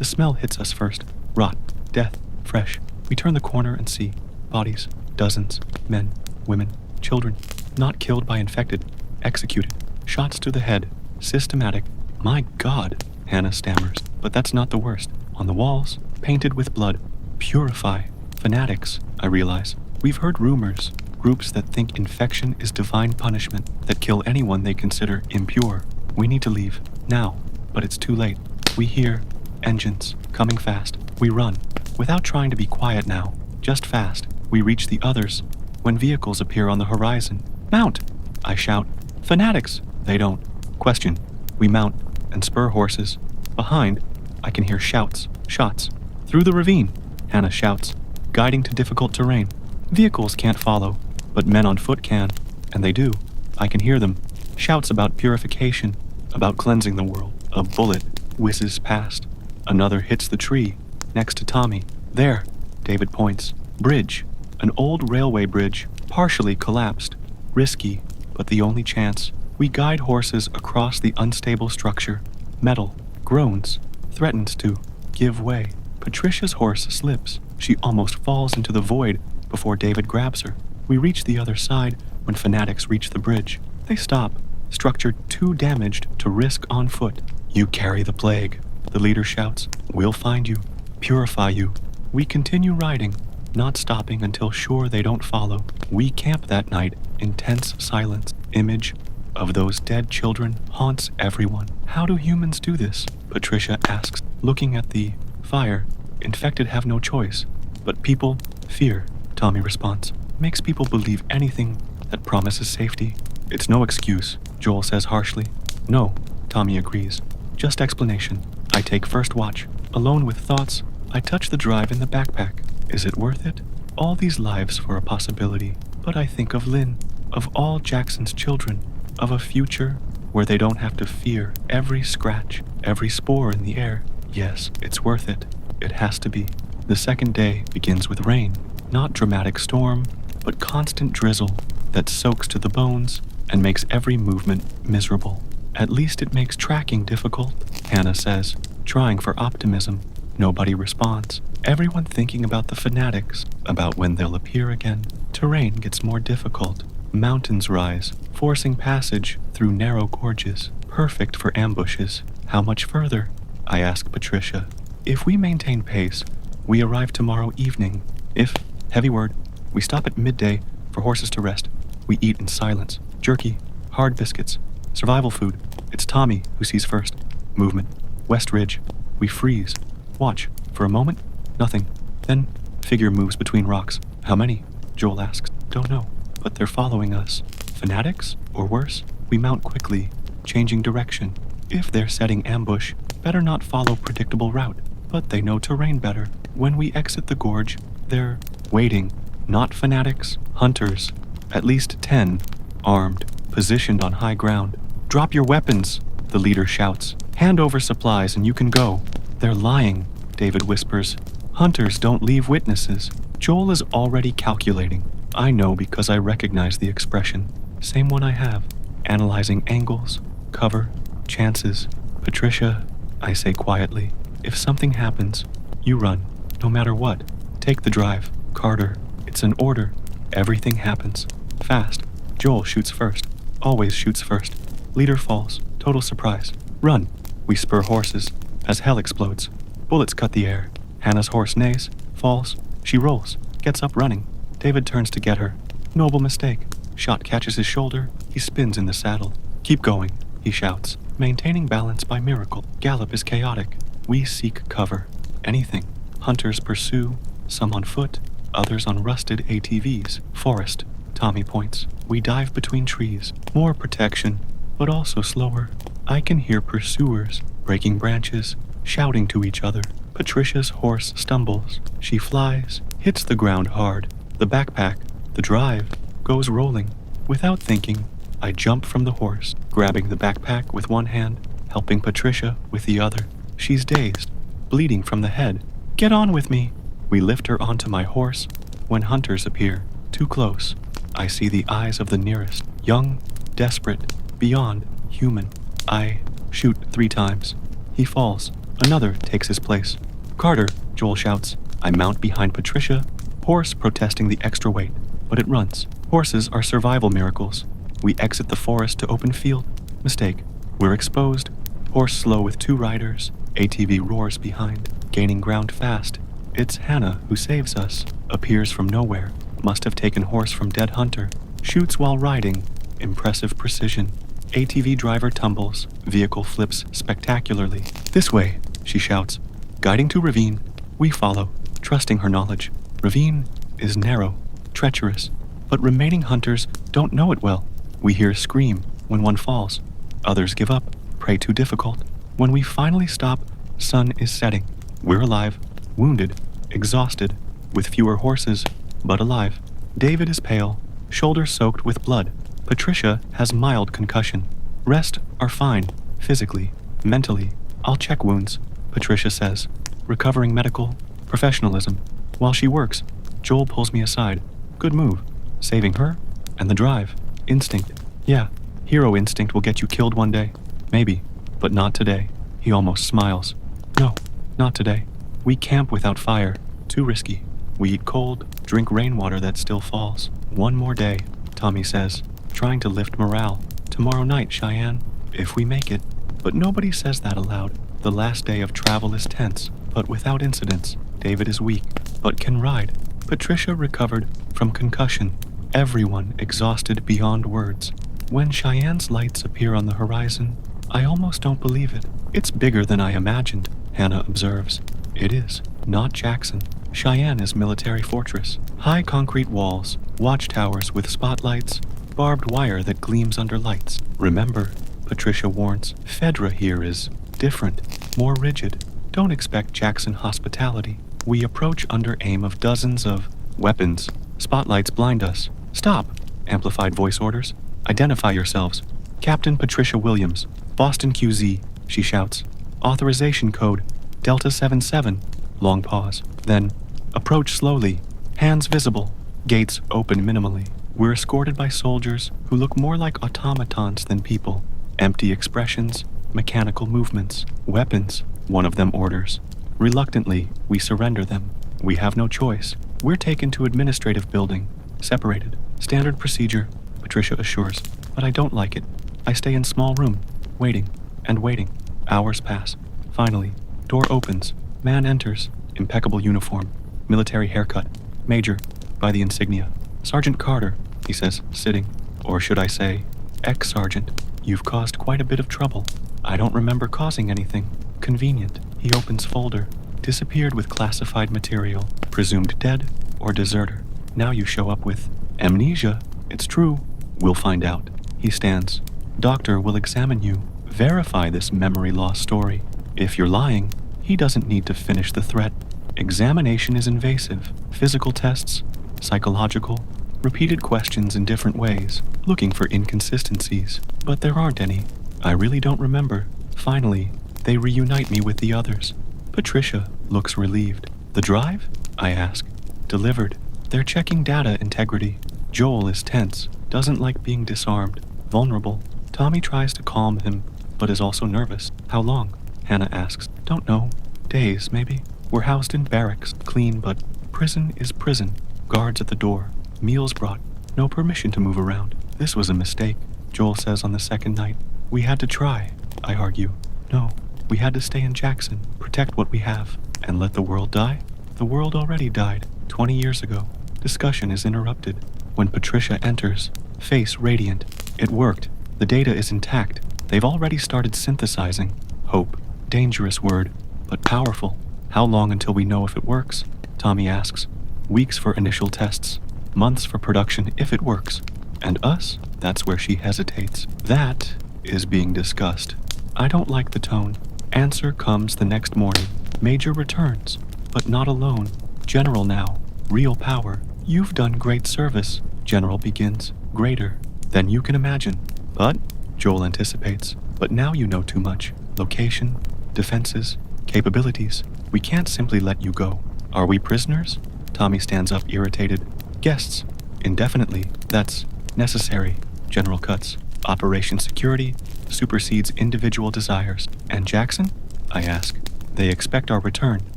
The smell hits us first. Rot. Death. Fresh. We turn the corner and see bodies. Dozens. Men. Women. Children. Not killed by infected. Executed. Shots to the head. Systematic. My God, Hannah stammers. But that's not the worst. On the walls, painted with blood. Purify. Fanatics, I realize. We've heard rumors. Groups that think infection is divine punishment, that kill anyone they consider impure. We need to leave. Now. But it's too late. We hear engines coming fast. We run. Without trying to be quiet now. Just fast. We reach the others. When vehicles appear on the horizon. Mount! I shout. Fanatics! They don't. Question. We mount and spur horses. Behind, I can hear shouts, shots. Through the ravine, Hannah shouts, guiding to difficult terrain. Vehicles can't follow, but men on foot can, and they do. I can hear them. Shouts about purification, about cleansing the world. A bullet whizzes past. Another hits the tree, next to Tommy. There, David points. Bridge. An old railway bridge, partially collapsed. Risky, but the only chance. We guide horses across the unstable structure. Metal. Groans. Threatens to give way. Patricia's horse slips. She almost falls into the void before David grabs her. We reach the other side when fanatics reach the bridge. They stop. Structure too damaged to risk on foot. You carry the plague, the leader shouts. We'll find you. Purify you. We continue riding, not stopping until sure they don't follow. We camp that night in tense silence. Image of those dead children haunts everyone. How do humans do this? Patricia asks, looking at the fire. Infected have no choice. But people fear, Tommy responds. Makes people believe anything that promises safety. It's no excuse, Joel says harshly. No, Tommy agrees. Just explanation. I take first watch. Alone with thoughts, I touch the drive in the backpack. Is it worth it? All these lives for a possibility. But I think of Lynn, of all Jackson's children, of a future where they don't have to fear every scratch, every spore in the air. Yes, it's worth it. It has to be. The second day begins with rain. Not dramatic storm, but constant drizzle that soaks to the bones and makes every movement miserable. At least it makes tracking difficult, Hannah says, trying for optimism. Nobody responds. Everyone thinking about the fanatics, about when they'll appear again. Terrain gets more difficult. Mountains rise, forcing passage through narrow gorges, perfect for ambushes. How much further? I ask Patricia. If we maintain pace, we arrive tomorrow evening. If, heavy word, we stop at midday for horses to rest. We eat in silence. Jerky, hard biscuits, survival food. It's Tommy who sees first. Movement. West Ridge. We freeze. Watch. For a moment, nothing. Then, figure moves between rocks. How many? Joel asks. Don't know. But they're following us. Fanatics? Or worse? We mount quickly, changing direction. If they're setting ambush, better not follow predictable route. But they know terrain better. When we exit the gorge, they're waiting. Not fanatics, hunters. At least 10, armed, positioned on high ground. Drop your weapons, the leader shouts. Hand over supplies and you can go. They're lying, David whispers. Hunters don't leave witnesses. Joel is already calculating. I know because I recognize the expression. Same one I have. Analyzing angles, cover, chances. Patricia, I say quietly, if something happens, you run, no matter what. Take the drive. Carter, it's an order. Everything happens. Fast. Joel shoots first. Always shoots first. Leader falls. Total surprise. Run. We spur horses. As hell explodes. Bullets cut the air. Hannah's horse neighs. Falls. She rolls. Gets up running. David turns to get her. Noble mistake. Shot catches his shoulder. He spins in the saddle. Keep going, he shouts. Maintaining balance by miracle. Gallop is chaotic. We seek cover. Anything. Hunters pursue. Some on foot. Others on rusted ATVs. Forest. Tommy points. We dive between trees. More protection, but also slower. I can hear pursuers breaking branches, shouting to each other. Patricia's horse stumbles. She flies, hits the ground hard. The backpack, the drive, goes rolling. Without thinking, I jump from the horse, grabbing the backpack with one hand, helping Patricia with the other. She's dazed, bleeding from the head. Get on with me! We lift her onto my horse when hunters appear, too close. I see the eyes of the nearest, young, desperate, beyond human. I shoot 3 times. He falls. Another takes his place. Carter, Joel shouts. I mount behind Patricia, horse protesting the extra weight, but it runs. Horses are survival miracles. We exit the forest to open field. Mistake. We're exposed. Horse slow with 2 riders. ATV roars behind, gaining ground fast. It's Hannah who saves us. Appears from nowhere. Must have taken horse from dead hunter. Shoots while riding. Impressive precision. ATV driver tumbles. Vehicle flips spectacularly. This way, she shouts. Guiding to ravine. We follow, trusting her knowledge. Ravine is narrow, treacherous, but remaining hunters don't know it well. We hear scream when one falls. Others give up, prey too difficult. When we finally stop, sun is setting. We're alive, wounded, exhausted, with fewer horses, but alive. David is pale, shoulders soaked with blood. Patricia has mild concussion. Rest are fine, physically, mentally. I'll check wounds, Patricia says. Recovering medical professionalism. While she works, Joel pulls me aside. Good move. Saving her and the drive. Instinct. Yeah, hero instinct will get you killed one day. Maybe, but not today. He almost smiles. No, not today. We camp without fire. Too risky. We eat cold, drink rainwater that still falls. One more day, Tommy says, trying to lift morale. Tomorrow night, Cheyenne, if we make it. But nobody says that aloud. The last day of travel is tense, but without incidents. David is weak, but can ride. Patricia recovered from concussion. Everyone exhausted beyond words. When Cheyenne's lights appear on the horizon, I almost don't believe it. It's bigger than I imagined, Hannah observes. It is, not Jackson. Cheyenne is military fortress. High concrete walls, watchtowers with spotlights, barbed wire that gleams under lights. Remember, Patricia warns, Fedra here is different, more rigid. Don't expect Jackson hospitality. We approach under aim of dozens of weapons. Spotlights blind us. Stop, amplified voice orders. Identify yourselves. Captain Patricia Williams, Boston QZ, she shouts. Authorization code, Delta 77. Long pause. Then, approach slowly. Hands visible. Gates open minimally. We're escorted by soldiers who look more like automatons than people. Empty expressions, mechanical movements. Weapons, one of them orders. Reluctantly, we surrender them. We have no choice. We're taken to administrative building. Separated. Standard procedure, Patricia assures. But I don't like it. I stay in small room, waiting and waiting. Hours pass. Finally, door opens. Man enters. Impeccable uniform. Military haircut. Major, by the insignia. Sergeant Carter, he says, sitting. Or should I say, ex-sergeant. You've caused quite a bit of trouble. I don't remember causing anything. Convenient. He opens folder. Disappeared with classified material. Presumed dead or deserter. Now you show up with amnesia. It's true. We'll find out. He stands. Doctor will examine you. Verify this memory loss story. If you're lying, he doesn't need to finish the threat. Examination is invasive. Physical tests, psychological, repeated questions in different ways, looking for inconsistencies. But there aren't any. I really don't remember. Finally, they reunite me with the others. Patricia looks relieved. The drive? I ask. Delivered. They're checking data integrity. Joel is tense, doesn't like being disarmed, vulnerable. Tommy tries to calm him, but is also nervous. How long? Hannah asks. Don't know. Days, maybe. We're housed in barracks, clean, but prison is prison. Guards at the door. Meals brought. No permission to move around. This was a mistake, Joel says on the second night. We had to try, I argue. No, we had to stay in Jackson, protect what we have, and let the world die? The world already died, 20 years ago. Discussion is interrupted. When Patricia enters, face radiant. It worked. The data is intact. They've already started synthesizing. Hope. Dangerous word, but powerful. How long until we know if it works? Tommy asks. Weeks for initial tests. Months for production if it works. And us? That's where she hesitates. That is being discussed. I don't like the tone. Answer comes the next morning. Major returns, but not alone. General now. Real power. You've done great service. General begins. Greater. than you can imagine. But, Joel anticipates, but now you know too much. Location, defenses, capabilities. We can't simply let you go. Are we prisoners? Tommy stands up, irritated. Guests. Indefinitely. That's necessary. General Cuts. Operation security supersedes individual desires. And Jackson? I ask. They expect our return.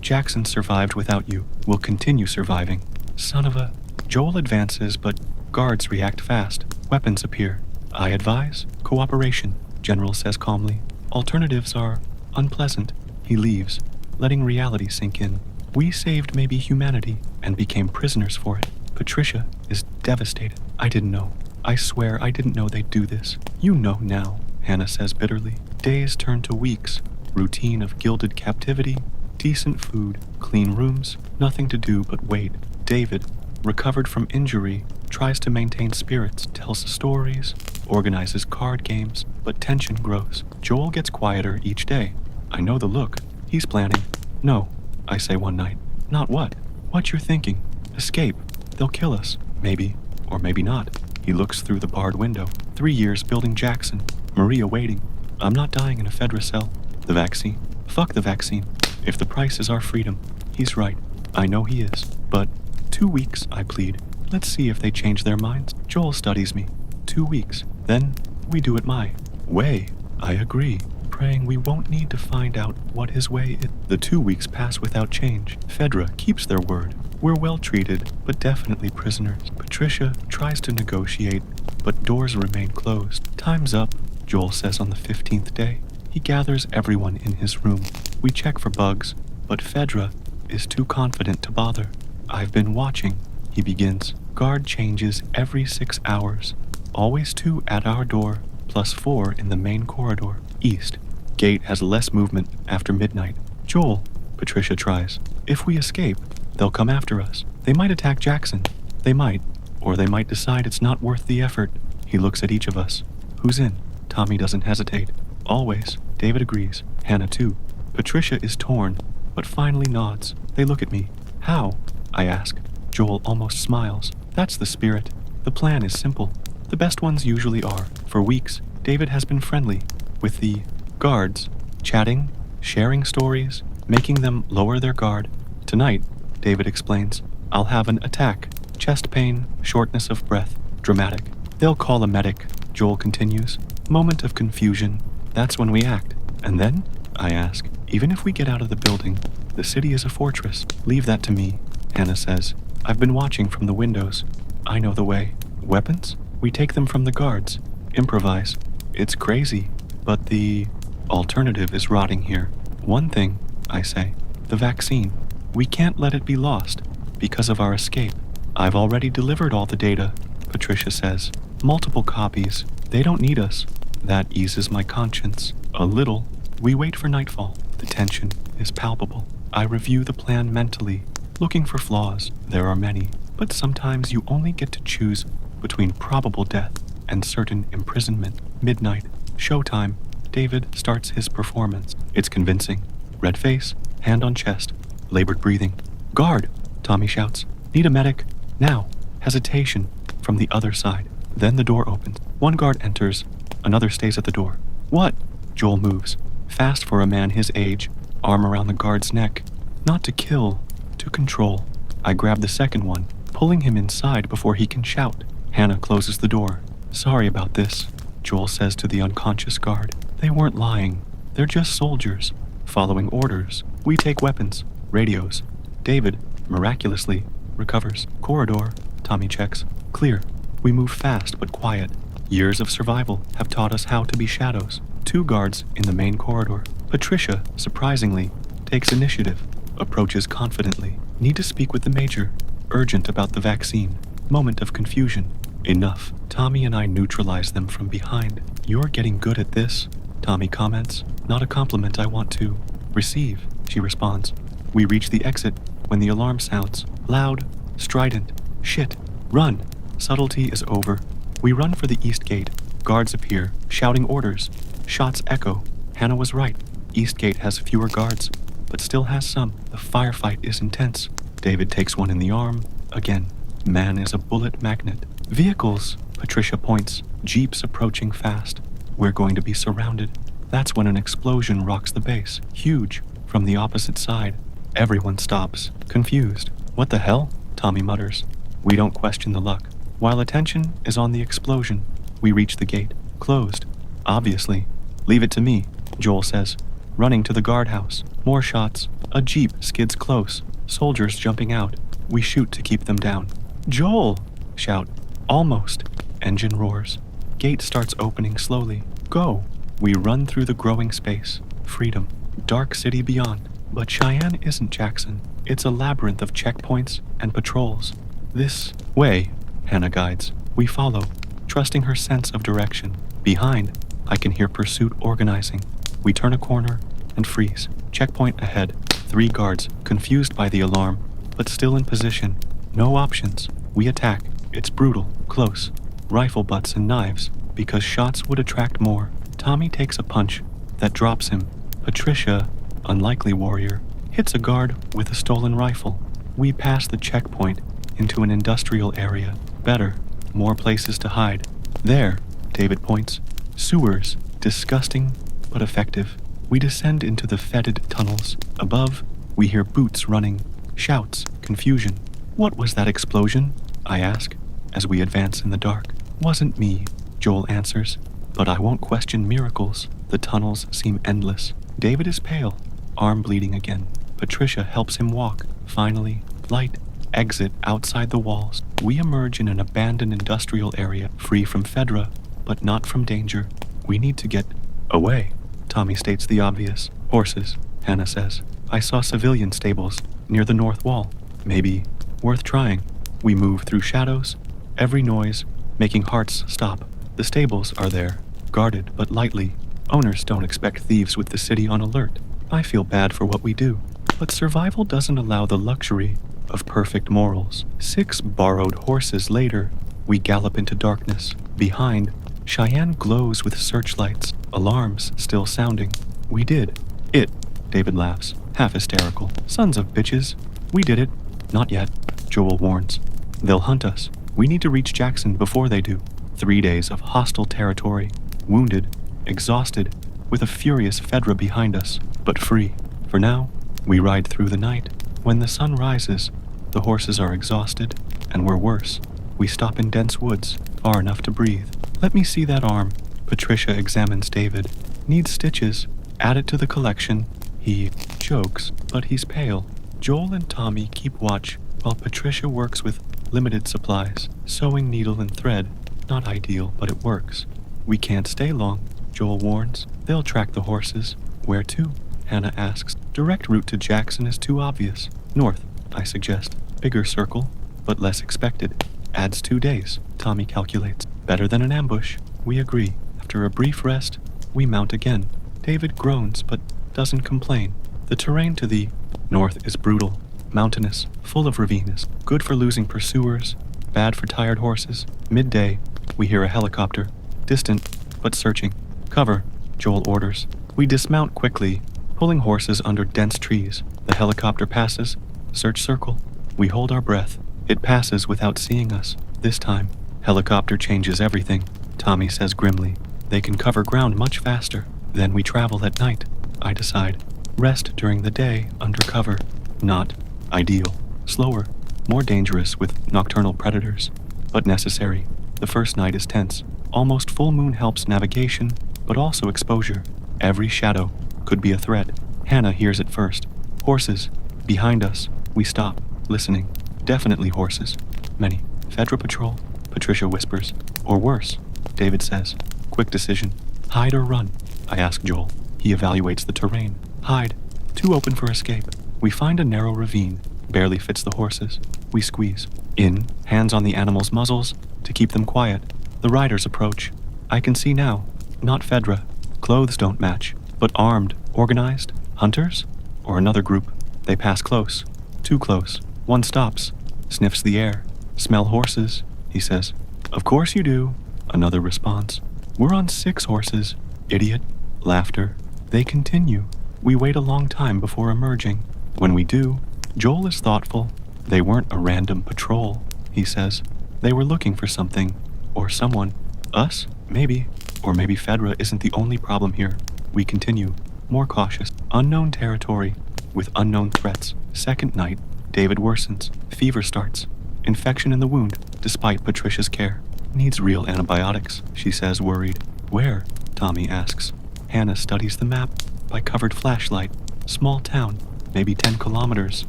Jackson survived without you. Will continue surviving. Son of a... Joel advances, but guards react fast. Weapons appear. I advise cooperation, General says calmly. Alternatives are unpleasant. He leaves, letting reality sink in. We saved maybe humanity and became prisoners for it. Patricia is devastated. I didn't know. I swear I didn't know they'd do this. You know now, Hannah says bitterly. Days turn to weeks. Routine of gilded captivity, decent food, clean rooms, nothing to do but wait. David, recovered from injury, tries to maintain spirits, tells stories, organizes card games, but tension grows. Joel gets quieter each day. I know the look. He's planning. No, I say one night. Not what? What you're thinking. Escape. They'll kill us. Maybe. Or maybe not. He looks through the barred window. 3 years building Jackson. Maria waiting. I'm not dying in a Fedra cell. The vaccine. Fuck the vaccine. If the price is our freedom. He's right. I know he is. But 2 weeks, I plead. Let's see if they change their minds. Joel studies me. 2 weeks. Then we do it my way. I agree. Praying we won't need to find out what his way is. The 2 weeks pass without change. Fedra keeps their word. We're well treated, but definitely prisoners. Patricia tries to negotiate, but doors remain closed. Time's up, Joel says on the 15th day. He gathers everyone in his room. We check for bugs, but Fedra is too confident to bother. I've been watching, he begins. Guard changes every 6 hours. Always 2 at our door, plus 4 in the main corridor, east. Gate has less movement after midnight. Joel, Patricia tries. If we escape, they'll come after us. They might attack Jackson. They might. Or they might decide it's not worth the effort. He looks at each of us. Who's in? Tommy doesn't hesitate. Always. David agrees. Hannah too. Patricia is torn, but finally nods. They look at me. How? I ask. Joel almost smiles. That's the spirit. The plan is simple. The best ones usually are. For weeks, David has been friendly with the guards, chatting, sharing stories, making them lower their guard. Tonight, David explains, I'll have an attack. Chest pain, shortness of breath, dramatic. They'll call a medic, Joel continues. Moment of confusion. That's when we act. And then? I ask. Even if we get out of the building, the city is a fortress. Leave that to me, Hannah says. I've been watching from the windows. I know the way. Weapons? We take them from the guards. Improvise. It's crazy, but the alternative is rotting here. One thing, I say. The vaccine. We can't let it be lost because of our escape. I've already delivered all the data, Patricia says. Multiple copies. They don't need us. That eases my conscience. A little. We wait for nightfall. The tension is palpable. I review the plan mentally, looking for flaws. There are many, but sometimes you only get to choose between probable death and certain imprisonment. Midnight. Showtime. David starts his performance. It's convincing. Red face, hand on chest, labored breathing. Guard, Tommy shouts. Need a medic. Now. Hesitation from the other side. Then the door opens. One guard enters. Another stays at the door. What? Joel moves. Fast for a man his age. Arm around the guard's neck. Not to kill, to control. I grab the second one, pulling him inside before he can shout. Hannah closes the door. Sorry about this, Joel says to the unconscious guard. They weren't lying. They're just soldiers, following orders. We take weapons, radios. David, miraculously, recovers. Corridor, Tommy checks. Clear. We move fast but quiet. Years of survival have taught us how to be shadows. 2 guards in the main corridor. Patricia, surprisingly, takes initiative, approaches confidently. Need to speak with the major. Urgent about the vaccine. Moment of confusion. Enough. Tommy and I neutralize them from behind. You're getting good at this, Tommy comments. Not a compliment I want to receive, she responds. We reach the exit when the alarm sounds. Loud, strident. Shit. Run. Subtlety is over. We run for the east gate. Guards appear, shouting orders. Shots echo. Hannah was right. East gate has fewer guards, but still has some. The firefight is intense. David takes one in the arm. Again. Man is a bullet magnet. Vehicles, Patricia points. Jeeps approaching fast. We're going to be surrounded. That's when an explosion rocks the base. Huge. From the opposite side. Everyone stops. Confused. What the hell? Tommy mutters. We don't question the luck. While attention is on the explosion, we reach the gate. Closed. Obviously. Leave it to me, Joel says. Running to the guardhouse. More shots. A jeep skids close. Soldiers jumping out. We shoot to keep them down. Joel! Shout. Almost. Engine roars. Gate starts opening slowly. Go! We run through the growing space. Freedom. Dark city beyond. But Cheyenne isn't Jackson. It's a labyrinth of checkpoints and patrols. This way, Hannah guides. We follow, trusting her sense of direction. Behind, I can hear pursuit organizing. We turn a corner and freeze. Checkpoint ahead. 3 guards, confused by the alarm, but still in position. No options. We attack. It's brutal, close. Rifle butts and knives, because shots would attract more. Tommy takes a punch that drops him. Patricia, unlikely warrior, hits a guard with a stolen rifle. We pass the checkpoint into an industrial area. Better, more places to hide. There, David points. Sewers, disgusting but effective. We descend into the fetid tunnels. Above, we hear boots running, shouts, confusion. What was that explosion? I ask, as we advance in the dark. Wasn't me, Joel answers, but I won't question miracles. The tunnels seem endless. David is pale, arm bleeding again. Patricia helps him walk. Finally, light. Exit outside the walls. We emerge in an abandoned industrial area, free from Fedra, but not from danger. We need to get away. Tommy states the obvious. Horses, Hannah says. I saw civilian stables near the north wall. Maybe worth trying. We move through shadows, every noise making hearts stop. The stables are there, guarded but lightly. Owners don't expect thieves with the city on alert. I feel bad for what we do, but survival doesn't allow the luxury of perfect morals. 6 borrowed horses later, we gallop into darkness. Behind, Cheyenne glows with searchlights, alarms still sounding. We did. It, David laughs, half hysterical. Sons of bitches. We did it. Not yet, Joel warns. They'll hunt us. We need to reach Jackson before they do. 3 days of hostile territory. Wounded, exhausted, with a furious Fedra behind us, but free. For now, we ride through the night. When the sun rises, the horses are exhausted, and we're worse. We stop in dense woods, far enough to breathe. Let me see that arm. Patricia examines David. Needs stitches. Add it to the collection. He jokes, but he's pale. Joel and Tommy keep watch, while Patricia works with limited supplies. Sewing needle and thread. Not ideal, but it works. We can't stay long, Joel warns. They'll track the horses. Where to? Hannah asks. Direct route to Jackson is too obvious. North, I suggest. Bigger circle, but less expected. Adds 2 days, Tommy calculates. Better than an ambush. We agree. After a brief rest, we mount again. David groans, but doesn't complain. The terrain to the north is brutal, mountainous, full of ravines. Good for losing pursuers, bad for tired horses. Midday, we hear a helicopter. Distant, but searching. Cover, Joel orders. We dismount quickly, pulling horses under dense trees. The helicopter passes. Search circle. We hold our breath. It passes without seeing us. This time, helicopter changes everything, Tommy says grimly. They can cover ground much faster. Then we travel at night, I decide. Rest during the day under cover. Not ideal. Slower. More dangerous with nocturnal predators. But necessary. The first night is tense. Almost full moon helps navigation, but also exposure. Every shadow could be a threat. Hannah hears it first. Horses. Behind us. We stop, listening. Definitely horses. Many. Fedra patrol, Patricia whispers. Or worse, David says. Quick decision. Hide or run? I ask Joel. He evaluates the terrain. Hide. Too open for escape. We find a narrow ravine. Barely fits the horses. We squeeze. In, hands on the animals' muzzles, to keep them quiet. The riders approach. I can see now. Not Fedra. Clothes don't match. But armed, organized. Hunters? Or another group. They pass close. Too close. One stops. Sniffs the air. Smell horses, he says. Of course you do. Another responds. We're on 6 horses. Idiot. Laughter. They continue. We wait a long time before emerging. When we do, Joel is thoughtful. They weren't a random patrol, he says. They were looking for something. Or someone. Us? Maybe. Or maybe Fedra isn't the only problem here. We continue, more cautious. Unknown territory, with unknown threats. Second night, David worsens. Fever starts. Infection in the wound, despite Patricia's care. Needs real antibiotics, she says, worried. Where? Tommy asks. Hannah studies the map. By covered flashlight. Small town, maybe 10 kilometers.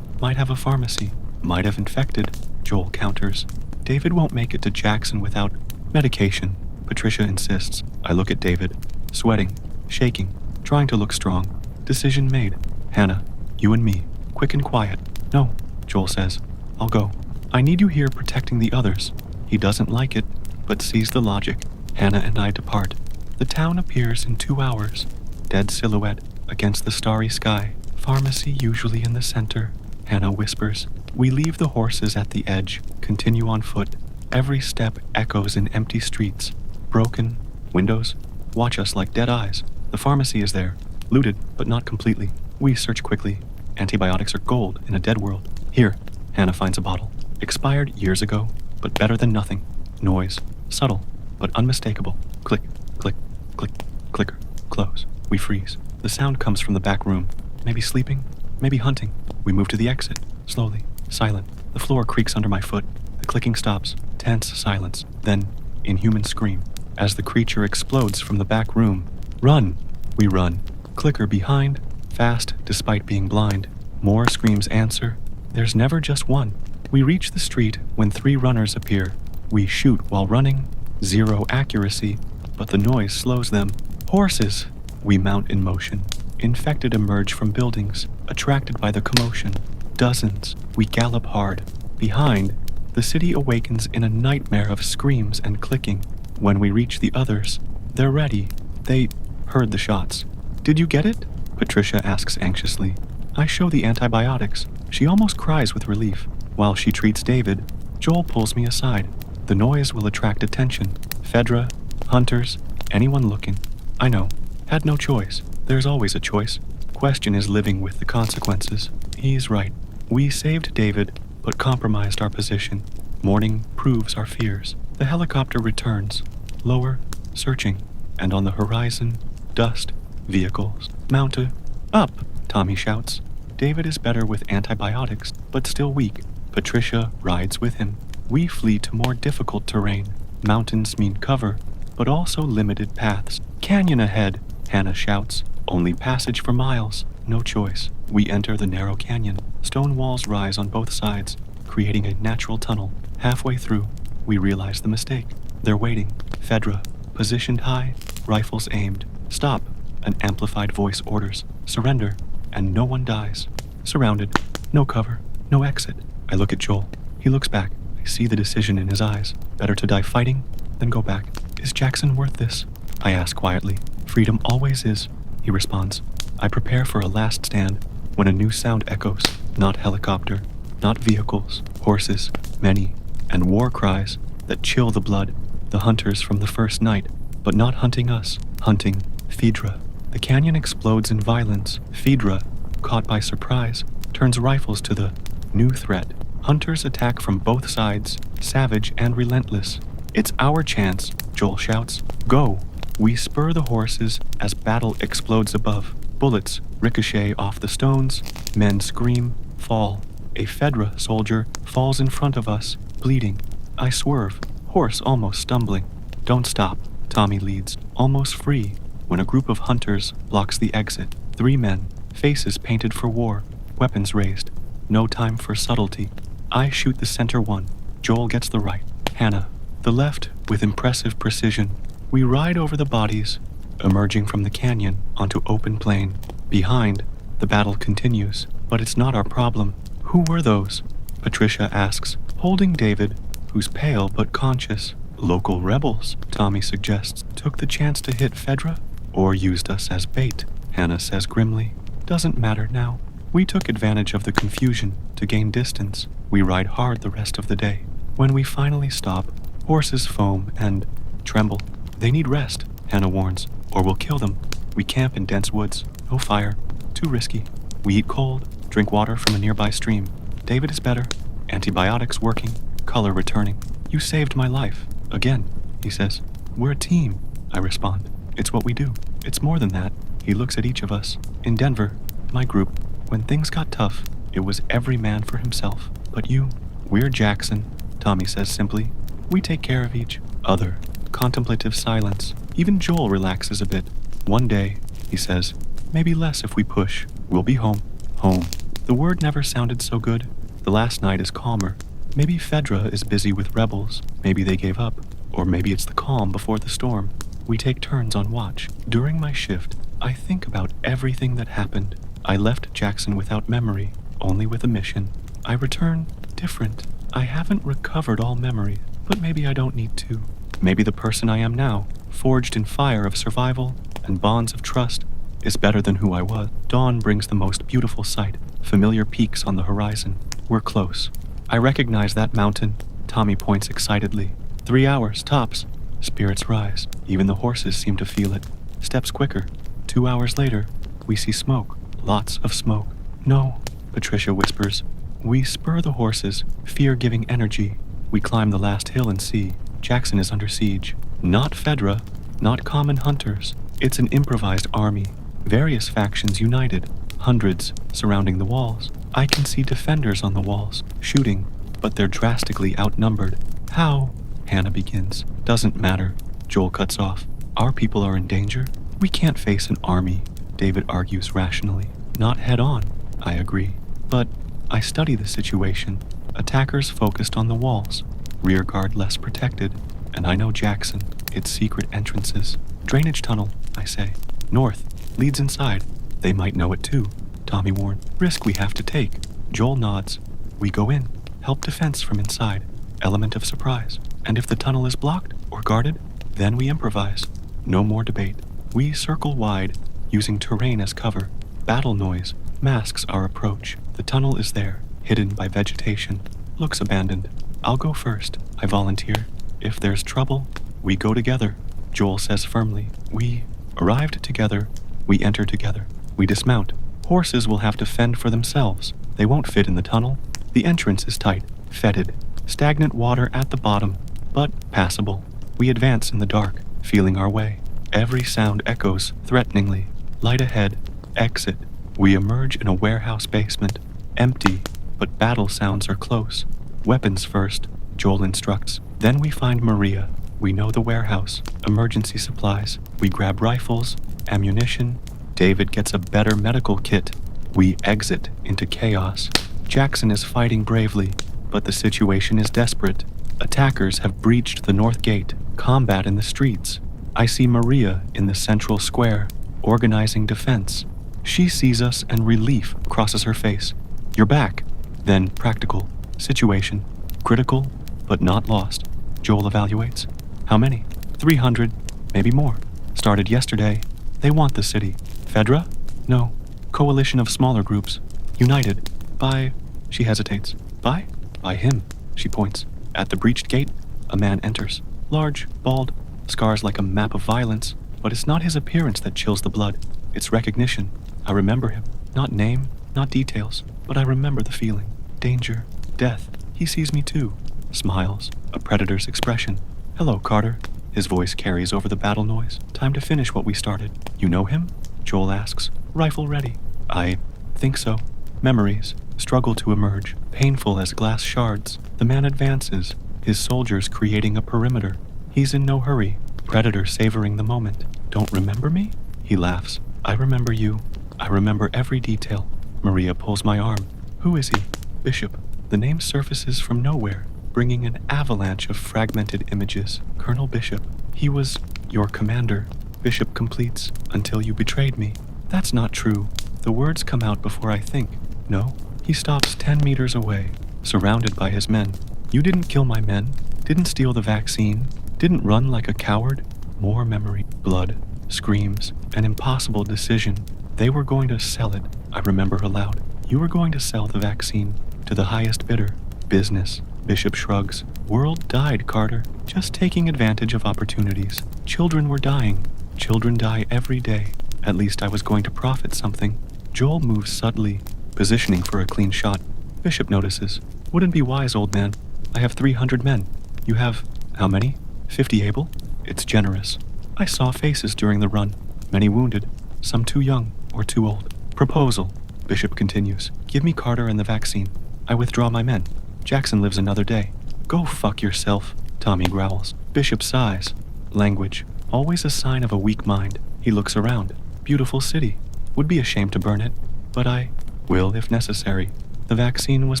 Might have a pharmacy. Might have infected, Joel counters. David won't make it to Jackson without medication, Patricia insists. I look at David, sweating, shaking, trying to look strong. Decision made. Hannah, you and me, quick and quiet. No, Joel says. I'll go. I need you here protecting the others. He doesn't like it, but sees the logic. Hannah and I depart. The town appears in 2 hours. Dead silhouette against the starry sky. Pharmacy usually in the center, Hannah whispers. We leave the horses at the edge, continue on foot. Every step echoes in empty streets. Broken windows watch us like dead eyes. The pharmacy is there, looted but not completely. We search quickly. Antibiotics are gold in a dead world. Here, Hannah finds a bottle. Expired years ago, but better than nothing. Noise, subtle, but unmistakable. Click, click, click, clicker, close. We freeze. The sound comes from the back room. Maybe sleeping, maybe hunting. We move to the exit, slowly, silent. The floor creaks under my foot. The clicking stops. Tense silence. Then, inhuman scream. As the creature explodes from the back room. Run! We run. Clicker behind. Fast, despite being blind. More screams answer. There's never just one. We reach the street when 3 runners appear. We shoot while running. 0 accuracy, but the noise slows them. Horses! We mount in motion. Infected emerge from buildings, attracted by the commotion. Dozens. We gallop hard. Behind, the city awakens in a nightmare of screams and clicking. When we reach the others, they're ready. They heard the shots. Did you get it? Patricia asks anxiously. I show the antibiotics. She almost cries with relief. While she treats David, Joel pulls me aside. The noise will attract attention. Fedra, hunters, anyone looking. I know. Had no choice. There's always a choice. Question is living with the consequences. He's right. We saved David, but compromised our position. Morning proves our fears. The helicopter returns. Lower, searching. And on the horizon, dust, vehicles. Mounted. Up, Tommy shouts. David is better with antibiotics, but still weak. Patricia rides with him. We flee to more difficult terrain. Mountains mean cover, but also limited paths. Canyon ahead, Hannah shouts. Only passage for miles. No choice. We enter the narrow canyon. Stone walls rise on both sides, creating a natural tunnel. Halfway through, we realize the mistake. They're waiting. Fedra, positioned high, rifles aimed. Stop, an amplified voice orders. Surrender, and no one dies. Surrounded. No cover. No exit. I look at Joel. He looks back. I see the decision in his eyes. Better to die fighting than go back. Is Jackson worth this? I ask quietly. Freedom always is, he responds. I prepare for a last stand when a new sound echoes. Not helicopter, not vehicles, horses, many, and war cries that chill the blood. The hunters from the first night, but not hunting us, hunting Phaedra. The canyon explodes in violence. Phaedra, caught by surprise, turns rifles to the new threat. Hunters attack from both sides, savage and relentless. It's our chance, Joel shouts. Go! We spur the horses as battle explodes above. Bullets ricochet off the stones. Men scream, fall. A Fedra soldier falls in front of us, bleeding. I swerve, horse almost stumbling. Don't stop, Tommy leads, almost free, when a group of hunters blocks the exit. 3 men, faces painted for war, weapons raised. No time for subtlety. I shoot the center one. Joel gets the right. Hannah, the left with impressive precision. We ride over the bodies, emerging from the canyon onto open plain. Behind, the battle continues, but it's not our problem. Who were those? Patricia asks, holding David, who's pale but conscious. Local rebels, Tommy suggests. Took the chance to hit Fedra? Or used us as bait, Hannah says grimly. Doesn't matter now. We took advantage of the confusion to gain distance. We ride hard the rest of the day. When we finally stop, horses foam and tremble. They need rest, Hannah warns, or we'll kill them. We camp in dense woods. No fire. Too risky. We eat cold, drink water from a nearby stream. David is better. Antibiotics working. Color returning. You saved my life. Again, he says. We're a team, I respond. It's what we do. It's more than that. He looks at each of us. In Denver, my group, when things got tough, it was every man for himself. But you, we're Jackson, Tommy says simply. We take care of each other. Contemplative silence. Even Joel relaxes a bit. One day, he says, maybe less if we push. We'll be home. Home. The word never sounded so good. The last night is calmer. Maybe Fedra is busy with rebels. Maybe they gave up. Or maybe it's the calm before the storm. We take turns on watch. During my shift, I think about everything that happened. I left Jackson without memory, only with a mission. I return different. I haven't recovered all memory, but maybe I don't need to. Maybe the person I am now, forged in fire of survival and bonds of trust, is better than who I was. Dawn brings the most beautiful sight, familiar peaks on the horizon. We're close. I recognize that mountain. Tommy points excitedly. 3 hours, tops. Spirits rise. Even the horses seem to feel it. Steps quicker. 2 hours later, we see smoke. Lots of smoke. No, Patricia whispers. We spur the horses, fear-giving energy. We climb the last hill and see. Jackson is under siege. Not Fedra, not common hunters. It's an improvised army. Various factions united. Hundreds surrounding the walls. I can see defenders on the walls, shooting, but they're drastically outnumbered. How? Hannah begins. Doesn't matter. Joel cuts off. Our people are in danger. We can't face an army, David argues rationally. Not head on, I agree. But I study the situation. Attackers focused on the walls. Rear guard less protected. And I know Jackson. Its secret entrances. Drainage tunnel, I say. North. Leads inside. They might know it too, Tommy warned. Risk we have to take. Joel nods. We go in. Help defense from inside. Element of surprise. And if the tunnel is blocked or guarded, then we improvise. No more debate. We circle wide, using terrain as cover. Battle noise masks our approach. The tunnel is there, hidden by vegetation. Looks abandoned. I'll go first, I volunteer. If there's trouble, we go together, Joel says firmly. We arrived together. We enter together. We dismount. Horses will have to fend for themselves. They won't fit in the tunnel. The entrance is tight, fetid. Stagnant water at the bottom, but passable. We advance in the dark, feeling our way. Every sound echoes threateningly. Light ahead. Exit. We emerge in a warehouse basement. Empty, but battle sounds are close. Weapons first, Joel instructs. Then we find Maria. We know the warehouse. Emergency supplies. We grab rifles, ammunition. David gets a better medical kit. We exit into chaos. Jackson is fighting bravely, but the situation is desperate. Attackers have breached the north gate. Combat in the streets. I see Maria in the central square, organizing defense. She sees us and relief crosses her face. You're back. Then practical. Situation. Critical, but not lost. Joel evaluates. How many? 300, maybe more. Started yesterday. They want the city. Fedra? No. Coalition of smaller groups. United. By... She hesitates. By? By him, she points. At the breached gate, a man enters. Large, bald, scars like a map of violence. But it's not his appearance that chills the blood. It's recognition. I remember him. Not name, not details, but I remember the feeling. Danger. Death. He sees me too. Smiles. A predator's expression. Hello, Carter. His voice carries over the battle noise. Time to finish what we started. You know him? Joel asks. Rifle ready. I think so. Memories struggle to emerge, painful as glass shards. The man advances, his soldiers creating a perimeter. He's in no hurry. Predator savoring the moment. Don't remember me? He laughs. I remember you. I remember every detail. Maria pulls my arm. Who is he? Bishop. The name surfaces from nowhere, bringing an avalanche of fragmented images. Colonel Bishop. He was your commander. Bishop completes. Until you betrayed me. That's not true. The words come out before I think. No. He stops 10 meters away, surrounded by his men. You didn't kill my men. Didn't steal the vaccine. Didn't run like a coward. More memory. Blood. Screams. An impossible decision. They were going to sell it, I remember aloud. You were going to sell the vaccine to the highest bidder. Business. Bishop shrugs. World died, Carter. Just taking advantage of opportunities. Children were dying. Children die every day. At least I was going to profit something. Joel moves subtly, positioning for a clean shot. Bishop notices. Wouldn't be wise, old man. I have 300 men. You have, how many? 50 able? It's generous. I saw faces during the run. Many wounded, some too young or too old. Proposal, Bishop continues. Give me Carter and the vaccine. I withdraw my men. Jackson lives another day. Go fuck yourself, Tommy growls. Bishop sighs. Language, always a sign of a weak mind. He looks around. Beautiful city. Would be ashamed to burn it, but I will if necessary. The vaccine was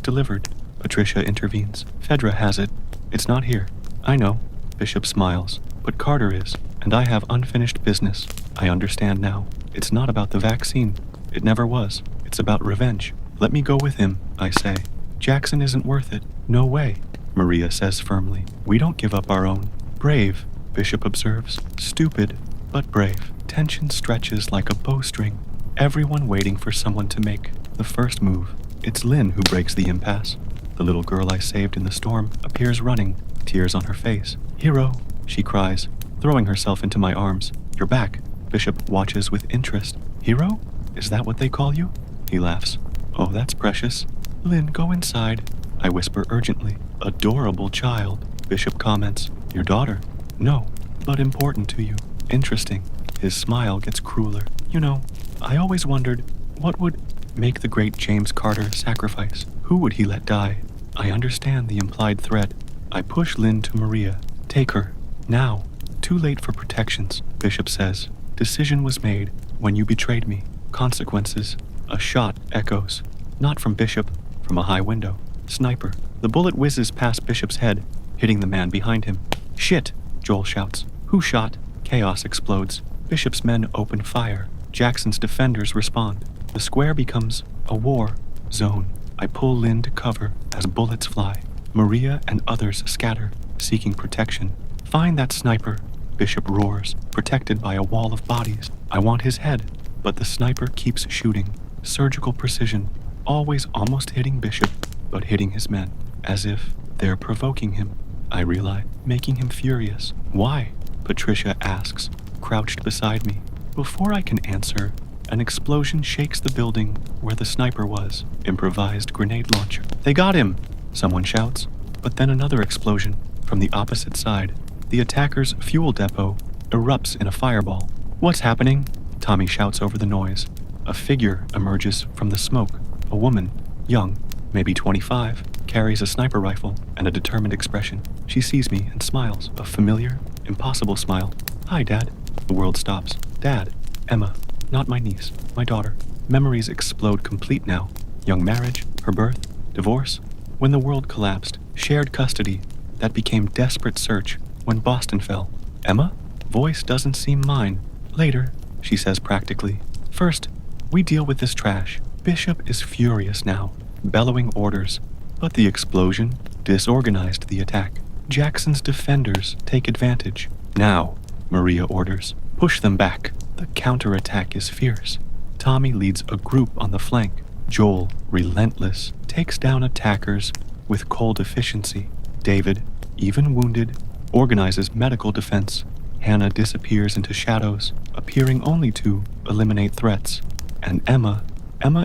delivered. Patricia intervenes. Fedra has it. It's not here. I know. Bishop smiles. But Carter is, and I have unfinished business. I understand now. It's not about the vaccine. It never was. It's about revenge. Let me go with him, I say. Jackson isn't worth it. No way, Maria says firmly. We don't give up our own. Brave, Bishop observes. Stupid, but brave. Tension stretches like a bowstring. Everyone waiting for someone to make the first move. It's Lynn who breaks the impasse. The little girl I saved in the storm appears running, tears on her face. Hero, she cries, throwing herself into my arms. You're back. Bishop watches with interest. Hero? Is that what they call you? He laughs. Oh, that's precious. Lynn, go inside. I whisper urgently. Adorable child. Bishop comments. Your daughter? No, but important to you. Interesting. His smile gets crueler. You know, I always wondered, what would make the great James Carter sacrifice? Who would he let die? I understand the implied threat. I push Lynn to Maria. Take her. Now. Too late for protections, Bishop says. Decision was made when you betrayed me. Consequences. A shot echoes. Not from Bishop, from a high window. Sniper. The bullet whizzes past Bishop's head, hitting the man behind him. Shit, Joel shouts. Who shot? Chaos explodes. Bishop's men open fire. Jackson's defenders respond. The square becomes a war zone. I pull Lynn to cover as bullets fly. Maria and others scatter, seeking protection. Find that sniper, Bishop roars, protected by a wall of bodies. I want his head, but the sniper keeps shooting. Surgical precision, always almost hitting Bishop, but hitting his men, as if they're provoking him. I realize, making him furious. Why? Patricia asks, crouched beside me. Before I can answer, an explosion shakes the building where the sniper was. Improvised grenade launcher. They got him! Someone shouts. But then another explosion from the opposite side. The attacker's fuel depot erupts in a fireball. What's happening? Tommy shouts over the noise. A figure emerges from the smoke. A woman, young, maybe 25, carries a sniper rifle and a determined expression. She sees me and smiles, a familiar, impossible smile. Hi, Dad. The world stops. Dad. Emma. Not my niece, my daughter. Memories explode complete now. Young marriage, her birth, divorce. When the world collapsed, shared custody, that became desperate search when Boston fell. Emma? Voice doesn't seem mine. Later, she says practically. First, we deal with this trash. Bishop is furious now, bellowing orders. But the explosion disorganized the attack. Jackson's defenders take advantage. Now, Maria orders. Push them back. The counterattack is fierce. Tommy leads a group on the flank. Joel, relentless, takes down attackers with cold efficiency. David, even wounded, organizes medical defense. Hannah disappears into shadows, appearing only to eliminate threats. And Emma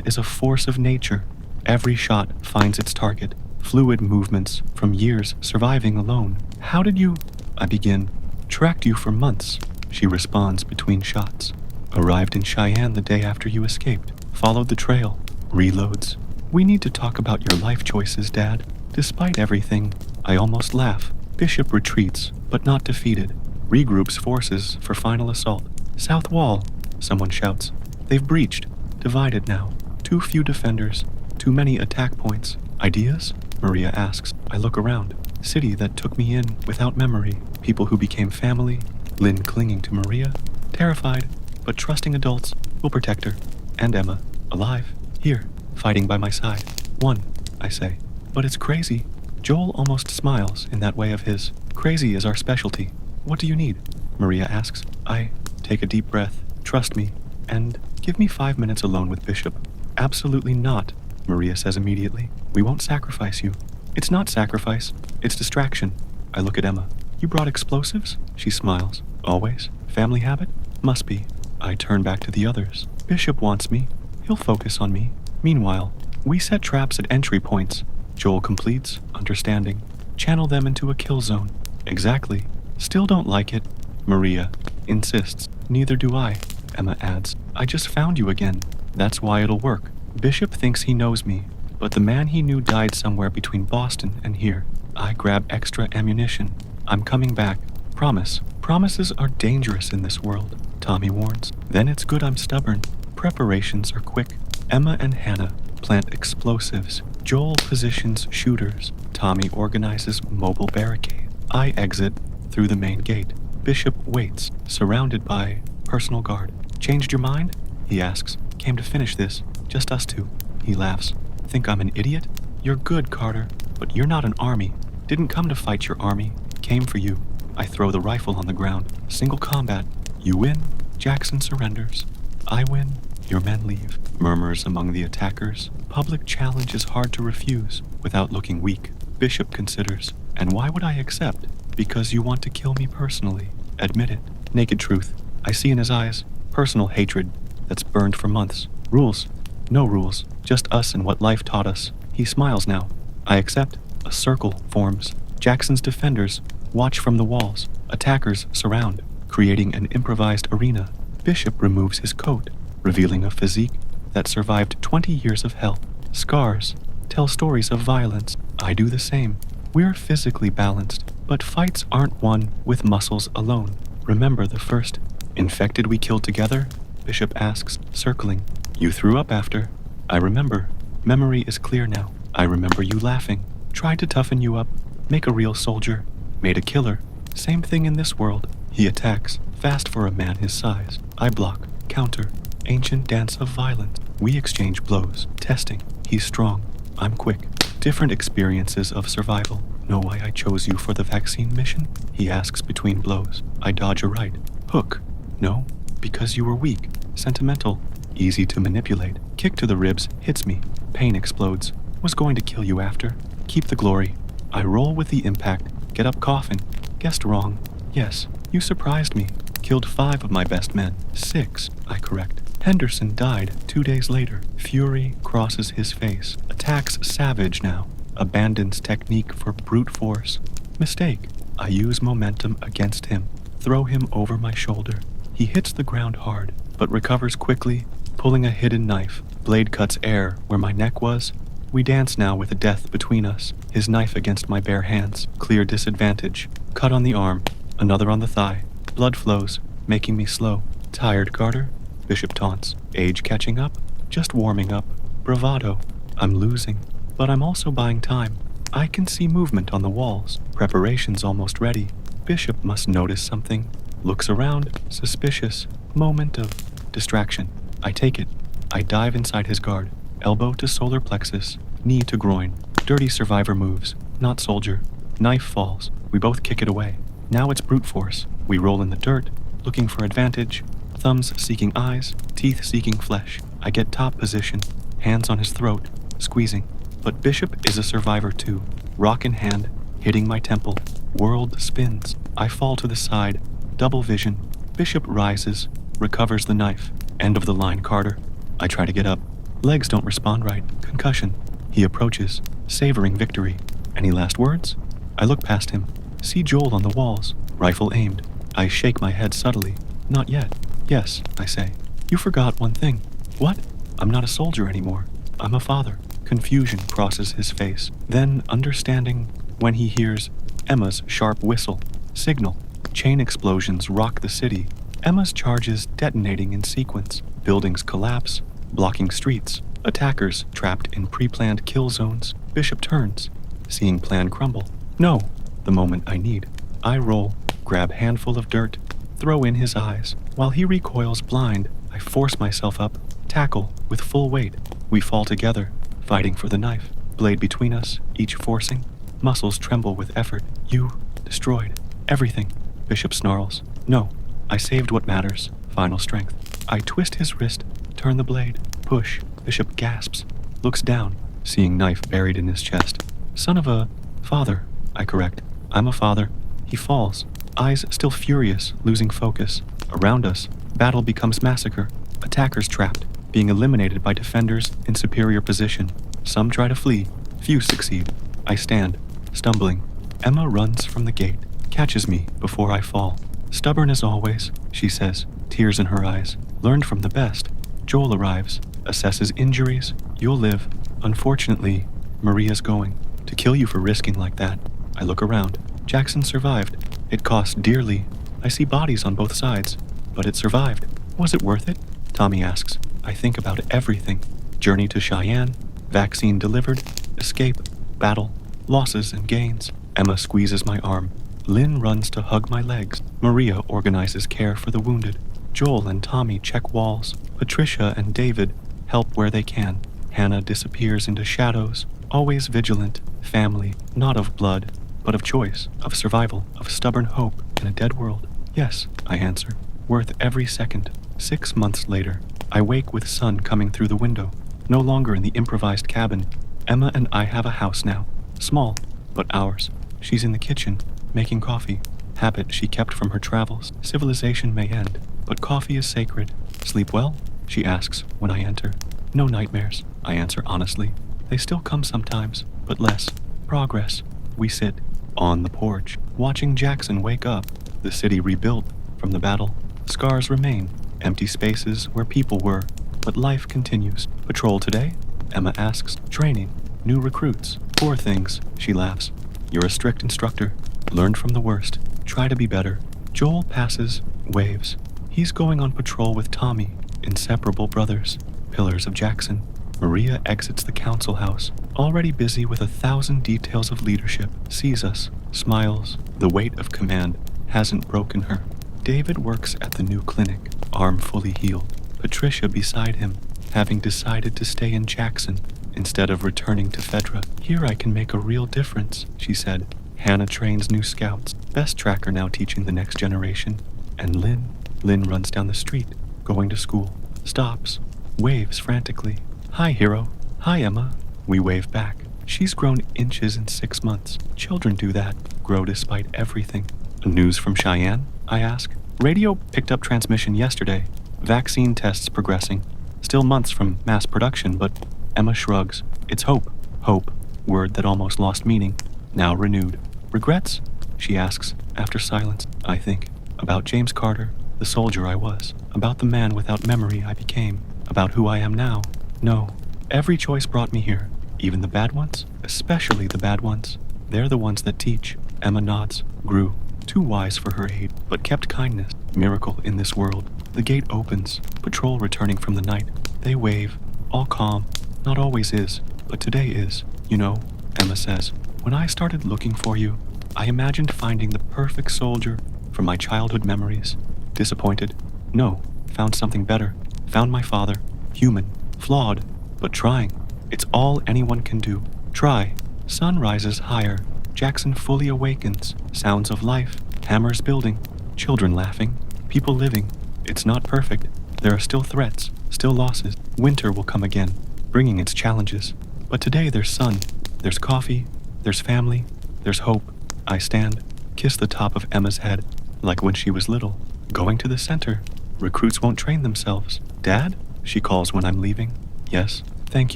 is a force of nature. Every shot finds its target. Fluid movements from years surviving alone. How did you... I begin. Tracked you for months, she responds between shots. Arrived in Cheyenne the day after you escaped. Followed the trail. Reloads. We need to talk about your life choices, Dad. Despite everything, I almost laugh. Bishop retreats, but not defeated. Regroups forces for final assault. South Wall, someone shouts. They've breached. Divided now. Too few defenders. Too many attack points. Ideas? Maria asks. I look around. City that took me in without memory. People who became family. Lynn clinging to Maria. Terrified, but trusting adults will protect her. And Emma. Alive. Here. Fighting by my side. One, I say. But it's crazy. Joel almost smiles in that way of his. Crazy is our specialty. What do you need? Maria asks. I take a deep breath. Trust me. And give me 5 minutes alone with Bishop. Absolutely not, Maria says immediately. We won't sacrifice you. It's not sacrifice. It's distraction. I look at Emma. You brought explosives? She smiles. Always? Family habit? Must be. I turn back to the others. Bishop wants me. He'll focus on me. Meanwhile, we set traps at entry points. Joel completes, understanding. Channel them into a kill zone. Exactly. Still don't like it. Maria insists. Neither do I. Emma adds. I just found you again. That's why it'll work. Bishop thinks he knows me, but the man he knew died somewhere between Boston and here. I grab extra ammunition. I'm coming back. Promise. Promises are dangerous in this world, Tommy warns. Then it's good I'm stubborn. Preparations are quick. Emma and Hannah plant explosives. Joel positions shooters. Tommy organizes mobile barricade. I exit through the main gate. Bishop waits, surrounded by personal guard. Changed your mind? He asks. Came to finish this. Just us two. He laughs. Think I'm an idiot? You're good, Carter, but you're not an army. Didn't come to fight your army. Came for you. I throw the rifle on the ground. Single combat. You win. Jackson surrenders. I win. Your men leave. Murmurs among the attackers. Public challenge is hard to refuse without looking weak. Bishop considers. And why would I accept? Because you want to kill me personally. Admit it. Naked truth. I see in his eyes. Personal hatred that's burned for months. Rules. No rules. Just us and what life taught us. He smiles now. I accept. A circle forms. Jackson's defenders watch from the walls. Attackers surround, creating an improvised arena. Bishop removes his coat, revealing a physique that survived 20 years of hell. Scars tell stories of violence. I do the same. We're physically balanced, but fights aren't won with muscles alone. Remember the first infected we killed together? Bishop asks, circling. You threw up after. I remember. Memory is clear now. I remember you laughing. Tried to toughen you up, make a real soldier. Made a killer. Same thing in this world. He attacks, fast for a man his size. I block, counter. Ancient dance of violence. We exchange blows, testing. He's strong. I'm quick. Different experiences of survival. Know why I chose you for the vaccine mission? He asks between blows. I dodge a right. Hook. No, because you were weak. Sentimental. Easy to manipulate. Kick to the ribs, hits me. Pain explodes. Was going to kill you after. Keep the glory. I roll with the impact. Get up coughing. Guessed wrong. Yes, you surprised me. Killed 5 of my best men. 6, I correct. Henderson died 2 days later. Fury crosses his face. Attacks savage now. Abandons technique for brute force. Mistake. I use momentum against him. Throw him over my shoulder. He hits the ground hard, but recovers quickly, pulling a hidden knife. Blade cuts air where my neck was. We dance now with a death between us. His knife against my bare hands. Clear disadvantage. Cut on the arm. Another on the thigh. Blood flows, making me slow. Tired, Carter? Bishop taunts. Age catching up? Just warming up. Bravado. I'm losing, but I'm also buying time. I can see movement on the walls. Preparation's almost ready. Bishop must notice something. Looks around. Suspicious. Moment of distraction. I take it. I dive inside his guard. Elbow to solar plexus. Knee to groin. Dirty survivor moves. Not soldier. Knife falls. We both kick it away. Now it's brute force. We roll in the dirt, looking for advantage. Thumbs seeking eyes, teeth seeking flesh. I get top position. Hands on his throat, squeezing. But Bishop is a survivor too. Rock in hand, hitting my temple. World spins. I fall to the side. Double vision. Bishop rises, recovers the knife. End of the line, Carter. I try to get up. Legs don't respond right. Concussion. He approaches, savoring victory. Any last words? I look past him. See Joel on the walls. Rifle aimed. I shake my head subtly. Not yet. Yes, I say. You forgot one thing. What? I'm not a soldier anymore. I'm a father. Confusion crosses his face. Then understanding when he hears Emma's sharp whistle. Signal. Chain explosions rock the city. Emma's charges detonating in sequence. Buildings collapse, blocking streets. Attackers trapped in pre-planned kill zones. Bishop turns, seeing plan crumble. No, the moment I need. I roll, grab handful of dirt, throw in his eyes. While he recoils blind, I force myself up, tackle with full weight. We fall together, fighting for the knife. Blade between us, each forcing. Muscles tremble with effort. You destroyed everything. Bishop snarls. No, I saved what matters. Final strength. I twist his wrist, turn the blade, push. Bishop gasps, looks down, seeing knife buried in his chest. Son of a father, I correct. I'm a father. He falls, eyes still furious, losing focus. Around us, battle becomes massacre. Attackers trapped, being eliminated by defenders in superior position. Some try to flee, few succeed. I stand, stumbling, Emma runs from the gate, catches me before I fall. Stubborn as always, she says, tears in her eyes. Learned from the best. Joel arrives, assesses injuries. You'll live. Unfortunately, Maria's going to kill you for risking like that. I look around. Jackson survived. It cost dearly. I see bodies on both sides, but it survived. Was it worth it? Tommy asks. I think about everything. Journey to Cheyenne, vaccine delivered, escape, battle, losses and gains. Emma squeezes my arm. Lynn runs to hug my legs. Maria organizes care for the wounded. Joel and Tommy check walls. Patricia and David help where they can. Hannah disappears into shadows, always vigilant. Family, not of blood, but of choice, of survival, of stubborn hope in a dead world. Yes, I answer, worth every second. 6 months later, I wake with sun coming through the window. No longer in the improvised cabin. Emma and I have a house now. Small, but ours. She's in the kitchen, making coffee. Habit she kept from her travels. Civilization may end, but coffee is sacred. Sleep well? She asks when I enter. No nightmares, I answer honestly. They still come sometimes, but less. Progress. We sit on the porch, watching Jackson wake up. The city rebuilt from the battle. Scars remain, empty spaces where people were, but life continues. Patrol today? Emma asks. Training. New recruits. Poor things, she laughs. You're a strict instructor. Learned from the worst. Try to be better. Joel passes, waves. He's going on patrol with Tommy, inseparable brothers, pillars of Jackson. Maria exits the council house, already busy with 1,000 details of leadership, sees us, smiles. The weight of command hasn't broken her. David works at the new clinic, arm fully healed. Patricia beside him, having decided to stay in Jackson instead of returning to Fedra. Here I can make a real difference, she said. Hannah trains new scouts, best tracker now teaching the next generation. And Lynn runs down the street, going to school, stops, waves frantically. Hi, hero. Hi, Emma. We wave back. She's grown inches in 6 months. Children do that, grow despite everything. News from Cheyenne? I ask. Radio picked up transmission yesterday. Vaccine tests progressing. Still months from mass production, but Emma shrugs. It's hope. Hope. Word that almost lost meaning. Now renewed. Regrets? She asks, after silence. I think. About James Carter, the soldier I was. About the man without memory I became. About who I am now. No. Every choice brought me here. Even the bad ones. Especially the bad ones. They're the ones that teach. Emma nods. Grew. Too wise for her age, but kept kindness. Miracle in this world. The gate opens. Patrol returning from the night. They wave. All calm. Not always is, but today is. You know, Emma says, when I started looking for you, I imagined finding the perfect soldier from my childhood memories. Disappointed? No. Found something better. Found my father. Human. Flawed. But trying. It's all anyone can do. Try. Sun rises higher. Jackson fully awakens. Sounds of life. Hammers building. Children laughing. People living. It's not perfect. There are still threats. Still losses. Winter will come again, bringing its challenges. But today there's sun. There's coffee. There's family. There's hope. I stand. Kiss the top of Emma's head, like when she was little. Going to the center. Recruits won't train themselves. Dad? She calls when I'm leaving. Yes. Thank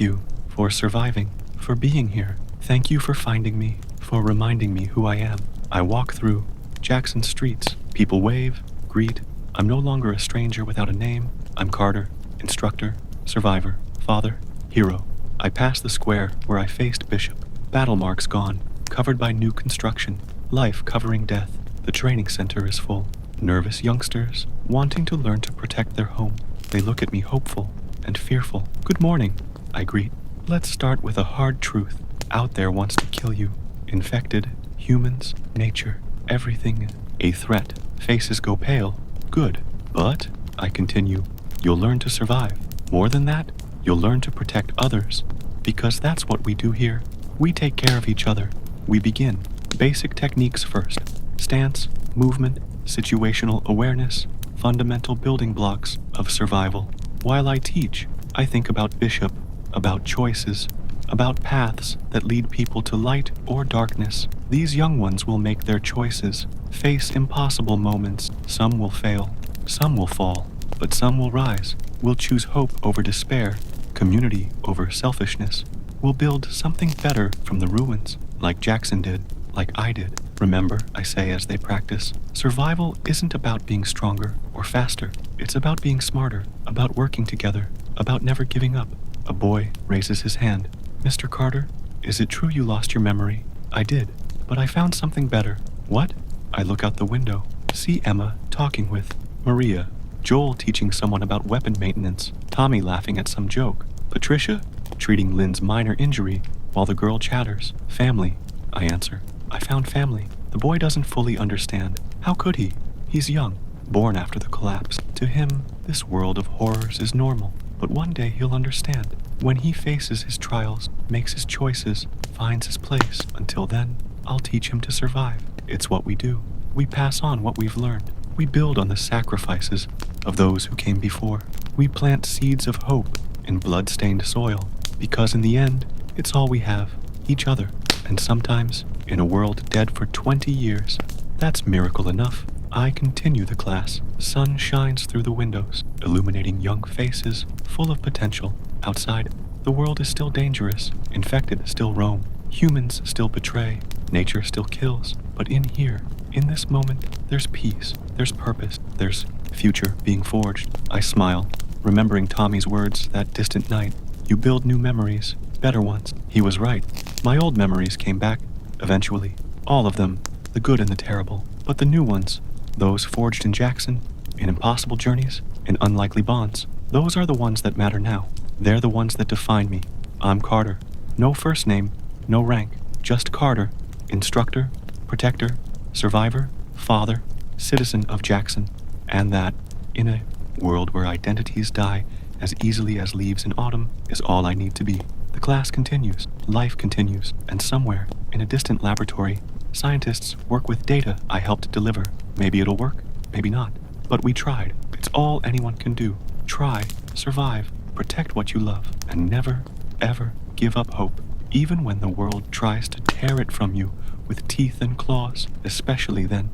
you for surviving, for being here. Thank you for finding me, for reminding me who I am. I walk through Jackson streets. People wave, greet. I'm no longer a stranger without a name. I'm Carter, instructor, survivor, father, hero. I pass the square where I faced Bishop. Battle marks gone, covered by new construction. Life covering death. The training center is full. Nervous youngsters, wanting to learn to protect their home. They look at me hopeful and fearful. Good morning, I greet. Let's start with a hard truth. Out there wants to kill you. Infected, humans, nature, everything a threat. Faces go pale. Good. But, I continue, you'll learn to survive. More than that, you'll learn to protect others. Because that's what we do here. We take care of each other. We begin. Basic techniques first. Stance, movement, situational awareness, fundamental building blocks of survival. While I teach, I think about Bishop, about choices, about paths that lead people to light or darkness. These young ones will make their choices, face impossible moments. Some will fail, some will fall, but some will rise. We'll choose hope over despair, community over selfishness. We'll build something better from the ruins, like Jackson did. like I did. Remember, I say as they practice, survival isn't about being stronger or faster. It's about being smarter, about working together, about never giving up. A boy raises his hand. Mr. Carter, is it true you lost your memory? I did, but I found something better. What? I look out the window, see Emma talking with Maria, Joel teaching someone about weapon maintenance, Tommy laughing at some joke, Patricia treating Lynn's minor injury while the girl chatters. Family, I answer. I found family. The boy doesn't fully understand. How could he? He's young, born after the collapse. To him, this world of horrors is normal. But one day he'll understand. When he faces his trials, makes his choices, finds his place. Until then, I'll teach him to survive. It's what we do. We pass on what we've learned. We build on the sacrifices of those who came before. We plant seeds of hope in blood-stained soil, because in the end, it's all we have, each other. And sometimes, in a world dead for 20 years, that's miracle enough. I continue the class. Sun shines through the windows, illuminating young faces full of potential. Outside, the world is still dangerous. Infected still roam. Humans still betray. Nature still kills. But in here, in this moment, there's peace. There's purpose. There's future being forged. I smile, remembering Tommy's words that distant night. You build new memories, better ones. He was right. My old memories came back, eventually. All of them, the good and the terrible. But the new ones, those forged in Jackson, in impossible journeys, in unlikely bonds, those are the ones that matter now. They're the ones that define me. I'm Carter. No first name, no rank, just Carter. Instructor, protector, survivor, father, citizen of Jackson. And that, in a world where identities die as easily as leaves in autumn, is all I need to be. The class continues, life continues, and somewhere, in a distant laboratory, scientists work with data I helped deliver. Maybe it'll work, maybe not. But we tried. It's all anyone can do. Try, survive, protect what you love, and never, ever give up hope. Even when the world tries to tear it from you with teeth and claws, especially then.